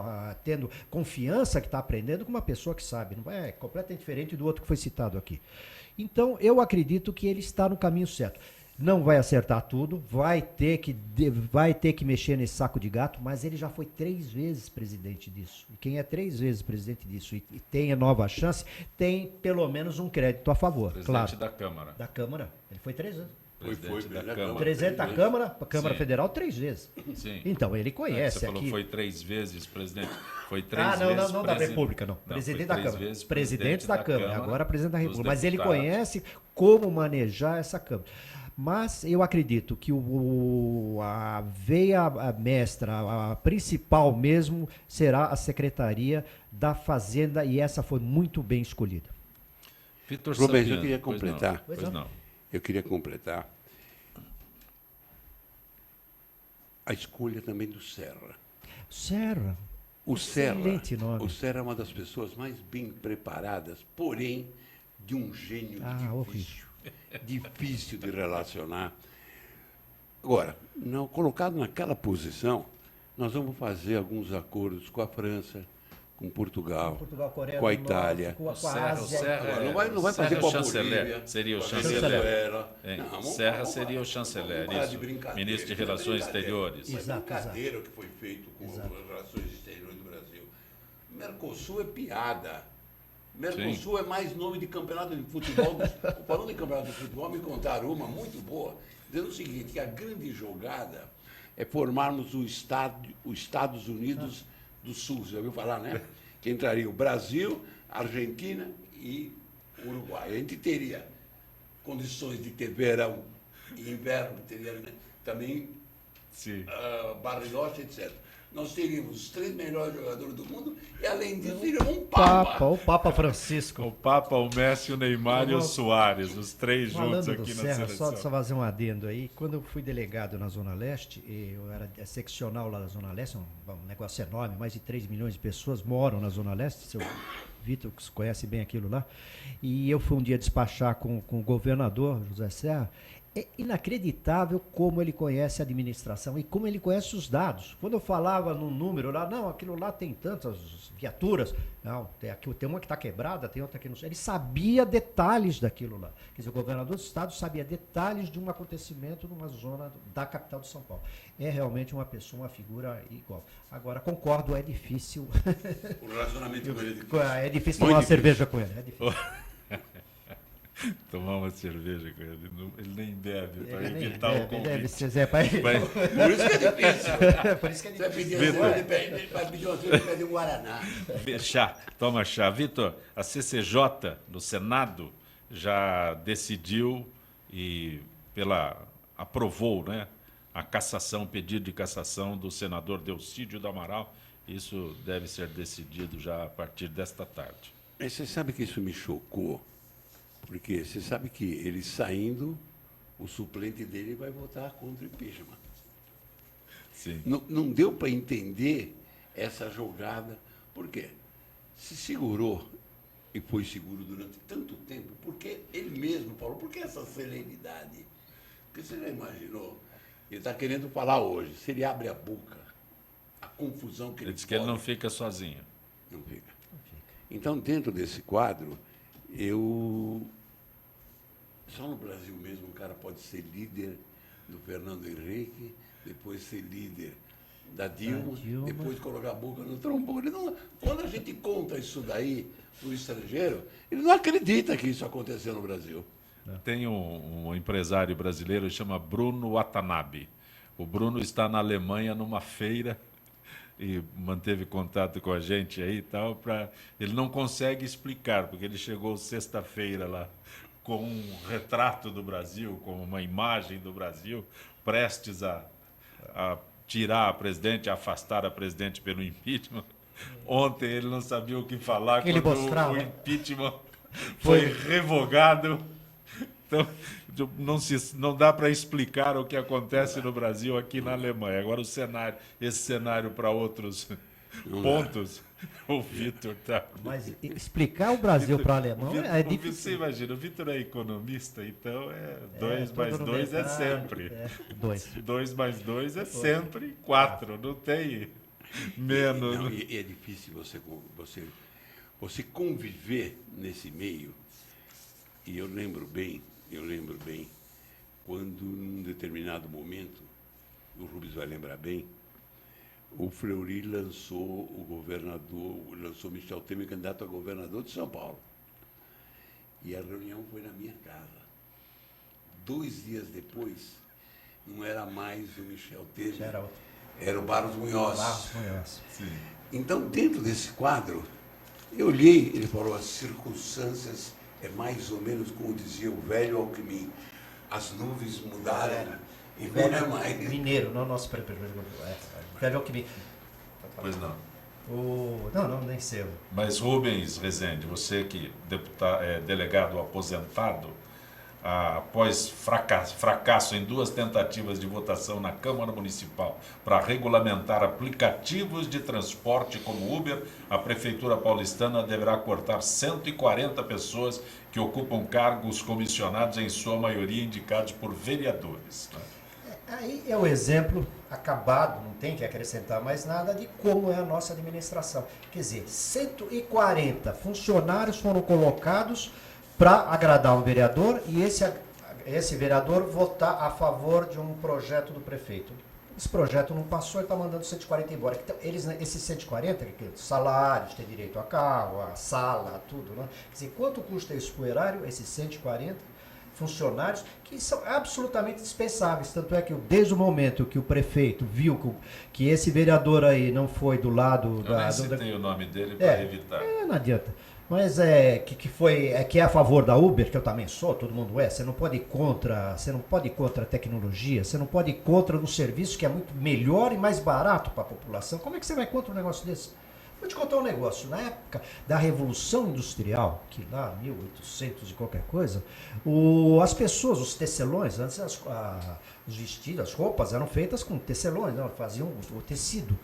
tendo confiança que está aprendendo com uma pessoa que sabe, não é completamente diferente do outro que foi citado aqui. Então, eu acredito que ele está no caminho certo. Não vai acertar tudo, vai ter que mexer nesse saco de gato, mas ele já foi 3 vezes presidente disso. E quem é 3 vezes presidente disso e tem a nova chance, tem pelo menos um crédito a favor. Presidente da Câmara. Da Câmara. Ele foi 3 vezes. Presidente da Câmara. Presidente da Câmara Federal 3 vezes. Sim. Então, ele conhece Você falou aqui. Foi 3 vezes presidente. Foi 3 vezes. Não da República, não. Presidente da Câmara. Presidente da Câmara. Agora presidente da República. Mas ele conhece como manejar essa Câmara. Mas eu acredito que a veia mestra, a principal mesmo, será a Secretaria da Fazenda, e essa foi muito bem escolhida. Vitor Rubens, Sabino, eu queria completar. Pois não. Eu queria completar a escolha também do Serra. Serra. O Serra nome. É uma das pessoas mais bem preparadas, porém de um gênio difícil. Difícil de relacionar. Agora, colocado naquela posição, nós vamos fazer alguns acordos com a França, com Portugal, Coreia com a Itália. Com a Ásia. Não vai fazer com a chanceler. Seria o chanceler. Serra seria o chanceler, isso. Ministro de Relações Exteriores. Exato. Brincadeira que foi feito com as relações exteriores do Brasil. Mercosul é piada. Mercosul é mais nome de campeonato de futebol. Falando em campeonato de futebol, me contaram uma muito boa, dizendo o seguinte, que a grande jogada é formarmos os Estados Unidos do Sul. Você já ouviu falar, né? Que entraria o Brasil, Argentina e Uruguai. A gente teria condições de ter verão e inverno, teria também Bariloche, etc. Nós teríamos os 3 melhores jogadores do mundo e, além disso, teríamos um Papa. O Papa Francisco. O Papa, o Messi, o Neymar e o Soares, os 3 juntos aqui na Serra, seleção. só fazer um adendo aí. Quando eu fui delegado na Zona Leste, eu era seccional lá da Zona Leste, um negócio enorme, mais de 3 milhões de pessoas moram na Zona Leste, seu Vitor, que conhece bem aquilo lá. E eu fui um dia despachar com o governador, José Serra. É inacreditável como ele conhece a administração e como ele conhece os dados. Quando eu falava num número lá, não, aquilo lá tem tantas viaturas. Não, tem uma que está quebrada, tem outra que não sei. Ele sabia detalhes daquilo lá. Quer dizer, o governador do estado sabia detalhes de um acontecimento numa zona da capital de São Paulo. É realmente uma pessoa, uma figura igual. Agora, concordo, é difícil. O relacionamento com ele é difícil. É difícil tomar uma cerveja com ele. É difícil. Tomar uma cerveja com ele. Ele nem bebe, para evitar o convite. Deve ser, Por isso que é difícil. Por isso que é difícil. Você vai pedir uma cerveja, pede um Guaraná. Chá, toma chá. Vitor, a CCJ, no Senado, já decidiu e aprovou, né, a cassação, pedido de cassação do senador Delcídio do Amaral. Isso deve ser decidido já a partir desta tarde. Mas você sabe que isso me chocou? Porque você sabe que ele saindo o suplente dele vai votar contra o impeachment. Sim. Não deu para entender essa jogada. Por quê? Se segurou e foi seguro durante tanto tempo, porque ele mesmo falou, por que essa celeridade? Porque você já imaginou? Ele está querendo falar hoje, se ele abre a boca, a confusão que Ele ele diz que ele não fica sozinho. Não fica. Então, dentro desse quadro, só no Brasil mesmo um cara pode ser líder do Fernando Henrique, depois ser líder da Dilma, depois colocar a boca no trombone. Quando a gente conta isso daí para o estrangeiro, ele não acredita que isso aconteceu no Brasil. Tem um empresário brasileiro que chama Bruno Watanabe. O Bruno está na Alemanha numa feira e manteve contato com a gente aí e tal. Ele não consegue explicar, porque ele chegou sexta-feira lá com um retrato do Brasil, com uma imagem do Brasil, prestes a tirar a presidente, a afastar a presidente pelo impeachment. Ontem ele não sabia o que falar Ele quando mostrava. o impeachment foi revogado. Então, não dá para explicar o que acontece no Brasil aqui na Alemanha. Agora, esse cenário para outros pontos, o Vitor está... Mas explicar o Brasil para o alemão é difícil. Você imagina, o Vitor é economista, então 2 mais 2 é sempre. 2 mais 2 é sempre 4, não tem menos. E é difícil você conviver nesse meio. E eu lembro bem, quando, num determinado momento, o Rubens vai lembrar bem, o Fleury lançou lançou Michel Temer candidato a governador de São Paulo. E a reunião foi na minha casa. 2 dias depois, não era mais o Michel Temer, era o Barros Munhoz. Sim. Então, dentro desse quadro, eu olhei, ele falou, as circunstâncias é mais ou menos como dizia o velho Alckmin. As nuvens mudaram e não é mais. Mineiro, não nosso velho Alckmin. Pois não. Não, nem sei. Mas Rubens Rezende, você que é delegado aposentado, após fracasso em 2 tentativas de votação na Câmara Municipal para regulamentar aplicativos de transporte como Uber, a Prefeitura paulistana deverá cortar 140 pessoas que ocupam cargos comissionados, em sua maioria indicados por vereadores. Aí é o exemplo acabado, não tem que acrescentar mais nada, de como é a nossa administração. Quer dizer, 140 funcionários foram colocados para agradar um vereador e esse vereador votar a favor de um projeto do prefeito. Esse projeto não passou e está mandando 140 embora. Então, esses 140, salários, tem direito a carro, a sala, tudo. Né? Quer dizer, quanto custa isso para o erário, esses 140 funcionários, que são absolutamente dispensáveis. Tanto é que desde o momento que o prefeito viu que esse vereador aí não foi do lado... Eu nem citei o nome dele para evitar. Não adianta. Mas que é a favor da Uber, que eu também sou, todo mundo é. Você não pode ir contra a tecnologia, você não pode ir contra um serviço que é muito melhor e mais barato para a população. Como é que você vai contra um negócio desse? Vou te contar um negócio. Na época da Revolução Industrial, que lá 1800 e qualquer coisa, as pessoas, os tecelões, antes os vestidos, as roupas eram feitas com tecelões, não, faziam o tecido.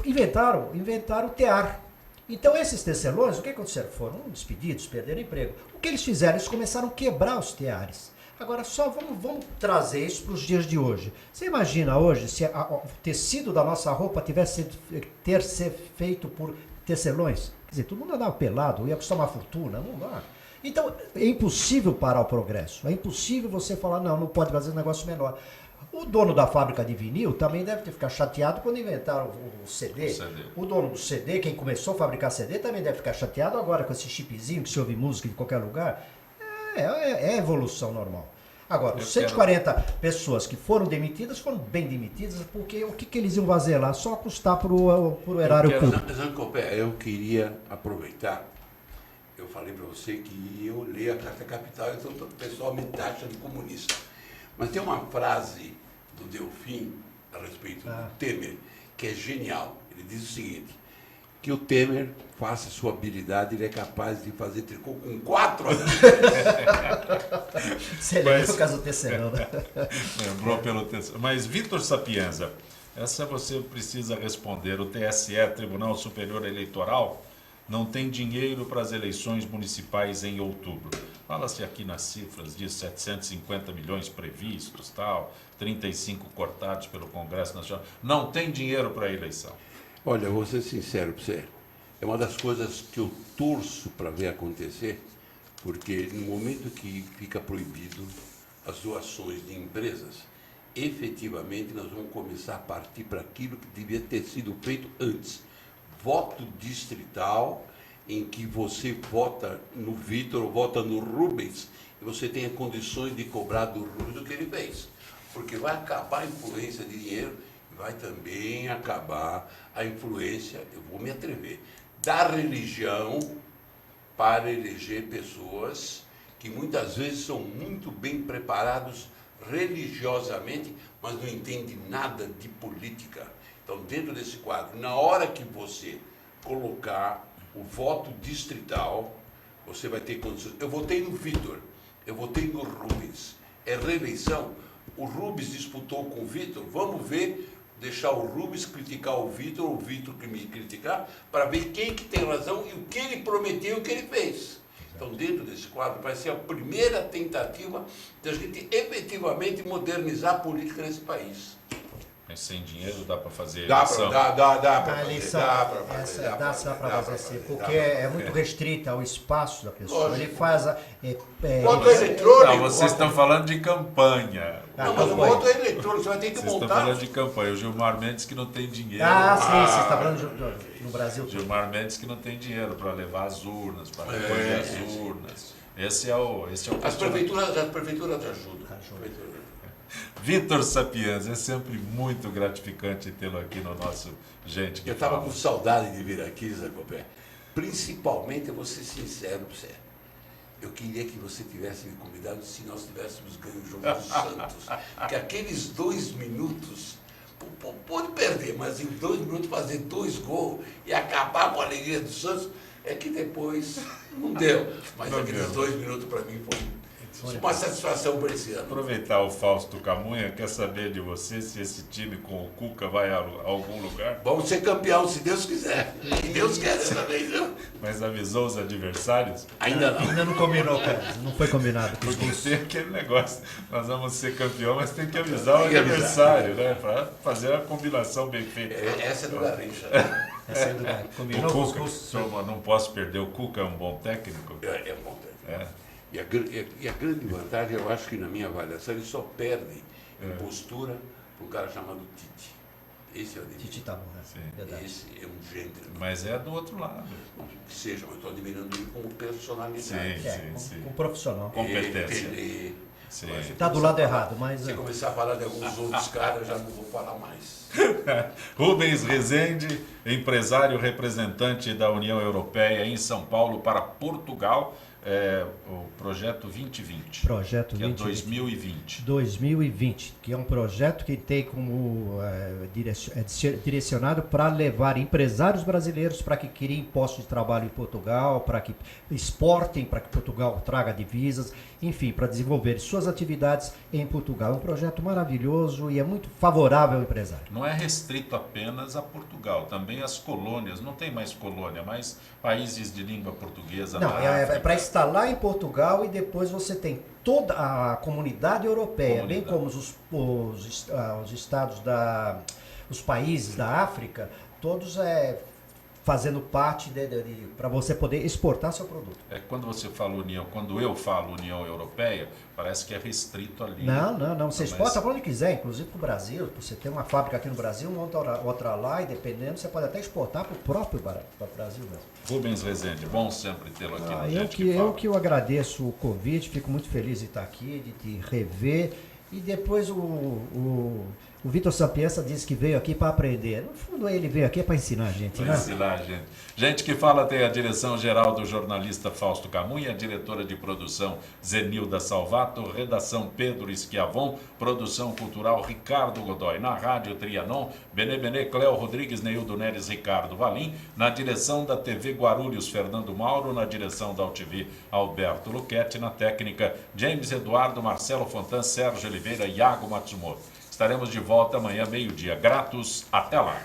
Inventaram o tear. Então, esses tecelões, o que aconteceu? Foram despedidos, perderam emprego. O que eles fizeram? Eles começaram a quebrar os teares. Agora, só vamos trazer isso para os dias de hoje. Você imagina hoje se o tecido da nossa roupa ter ser feito por tecelões? Quer dizer, todo mundo andava pelado, ia custar uma fortuna, não dá. Então, é impossível parar o progresso. É impossível você falar, não pode fazer um negócio menor. O dono da fábrica de vinil também deve ter ficado chateado quando inventaram o CD. O dono do CD, quem começou a fabricar CD, também deve ficar chateado agora com esse chipzinho que se ouve música de qualquer lugar. É evolução normal. Agora, os 140 pessoas que foram demitidas, foram bem demitidas, porque o que eles iam fazer lá? Só custar para o erário público. Eu queria aproveitar, eu falei para você que eu leio a Carta Capital, então o pessoal me taxa de comunista. Mas tem uma frase do Delfim a respeito do Temer, que é genial. Ele diz o seguinte, que o Temer, faça sua habilidade, ele é capaz de fazer tricô com 4 amigos. Você lembrou o caso do Tecelão, né? Lembrou pelo Tecelão. Mas, Vitor Sapienza, essa você precisa responder. O TSE, Tribunal Superior Eleitoral, não tem dinheiro para as eleições municipais em outubro. Fala-se aqui nas cifras de 750 milhões previstos, tal, 35 cortados pelo Congresso Nacional. Não tem dinheiro para a eleição. Olha, vou ser sincero para você. É uma das coisas que eu torço para ver acontecer, porque no momento que fica proibido as doações de empresas, efetivamente nós vamos começar a partir para aquilo que devia ter sido feito antes. Voto distrital, em que você vota no Vitor ou vota no Rubens, e você tenha condições de cobrar do Rubens o que ele fez. Porque vai acabar a influência de dinheiro e vai também acabar a influência, eu vou me atrever, da religião para eleger pessoas que muitas vezes são muito bem preparados religiosamente, mas não entendem nada de política. Então, dentro desse quadro, na hora que você colocar o voto distrital, você vai ter condições. Eu votei no Vitor, eu votei no Rubens. É reeleição. O Rubens disputou com o Vitor, vamos ver, deixar o Rubens criticar o Vitor que me criticar, para ver quem que tem razão e o que ele prometeu e o que ele fez. Então, dentro desse quadro, vai ser a primeira tentativa de a gente efetivamente modernizar a política nesse país. Mas sem dinheiro dá para fazer Dá eleição? para fazer sim, porque é muito restrita o espaço da pessoa. Lógico. Ele faz voto eletrônico. Não, vocês estão falando de campanha. Não, mas o voto é eletrônico, você vai ter que Vocês montar. estão falando de campanha. O Gilmar Mendes que não tem dinheiro. Você está falando no Brasil. Gilmar Mendes que não tem dinheiro para levar as urnas, para recolher as urnas. Esse é o As prefeituras ajudam. Vitor Sapienza, é sempre muito gratificante tê-lo aqui no nosso Gente que Eu estava Fala. com saudade de vir aqui, Zé Copé. Principalmente, eu vou ser sincero para você. Eu queria que você tivesse me convidado se nós tivéssemos ganho o jogo do Santos. Porque aqueles 2 minutos, pode perder, mas em 2 minutos fazer 2 gols e acabar com a alegria do Santos, é que depois não deu. Mas Não aqueles deu. 2 minutos para mim foi uma satisfação para esse ano. Aproveitar o Fausto Camunha, quer saber de você se esse time com o Cuca vai a algum lugar? Vamos ser campeão, se Deus quiser. E Deus quer dessa vez, viu? Mas avisou os adversários? Ainda não. Ainda não combinou, cara. Não foi combinado. Porque tem aquele negócio, nós vamos ser campeão, mas tem que avisar o Tem que avisar. adversário, né? Para fazer a combinação bem feita. Essa é do Garrincha. Essa é do cara. Combinou O com os Cuca, russos. não posso perder, o Cuca é um bom técnico? É bom técnico. É. E a grande vantagem, eu acho que na minha avaliação, ele só perde em postura para um cara chamado Tite. Esse é o Tite. Tite tá bom, né? Sim. Verdade. Esse é um gentleman. Mas é do outro lado. Que seja, mas estou admirando ele como personalidade. Sim. Com profissional. Competência. Ele, Sim. Tá do lado errado, mas... se começar a falar de alguns outros caras, eu já não vou falar mais. Rubens Rezende, empresário representante da União Europeia em São Paulo para Portugal, o Projeto 2020. Projeto que é 2020. 2020. 2020, que é um projeto que tem como direcionado para levar empresários brasileiros para que criem postos de trabalho em Portugal, para que exportem, para que Portugal traga divisas, enfim, para desenvolver suas atividades em Portugal. É um projeto maravilhoso e é muito favorável ao empresário. Não é restrito apenas a Portugal, também as colônias, não tem mais colônia, mas países de língua portuguesa. Não, na é África. para instalar em Portugal e depois você tem toda a comunidade europeia, bem como os estados os países da África, todos fazendo parte para você poder exportar seu produto. Quando você fala União, quando eu falo União Europeia, parece que é restrito ali. Não. Você exporta para onde quiser, inclusive para o Brasil. Você tem uma fábrica aqui no Brasil, monta outra lá e dependendo, você pode até exportar para o próprio Brasil mesmo. Rubens Rezende, bom sempre tê-lo aqui no Gente eu que agradeço o convite, fico muito feliz de estar aqui, de te rever. E depois O Vitor Sapienza disse que veio aqui para aprender. No fundo, ele veio aqui para ensinar a gente, né? Para ensinar a gente. Gente que fala tem a direção geral do jornalista Fausto Camunha, a diretora de produção Zenilda Salvato, redação Pedro Schiavon, produção cultural Ricardo Godoy, na rádio Trianon, Benê, Cléo Rodrigues, Neildo Neres, Ricardo Valim, na direção da TV Guarulhos, Fernando Mauro, na direção da UTV, Alberto Luquete, na técnica James Eduardo, Marcelo Fontan, Sérgio Oliveira e Iago Matsumoto. Estaremos de volta amanhã, meio-dia. Gratos, até lá.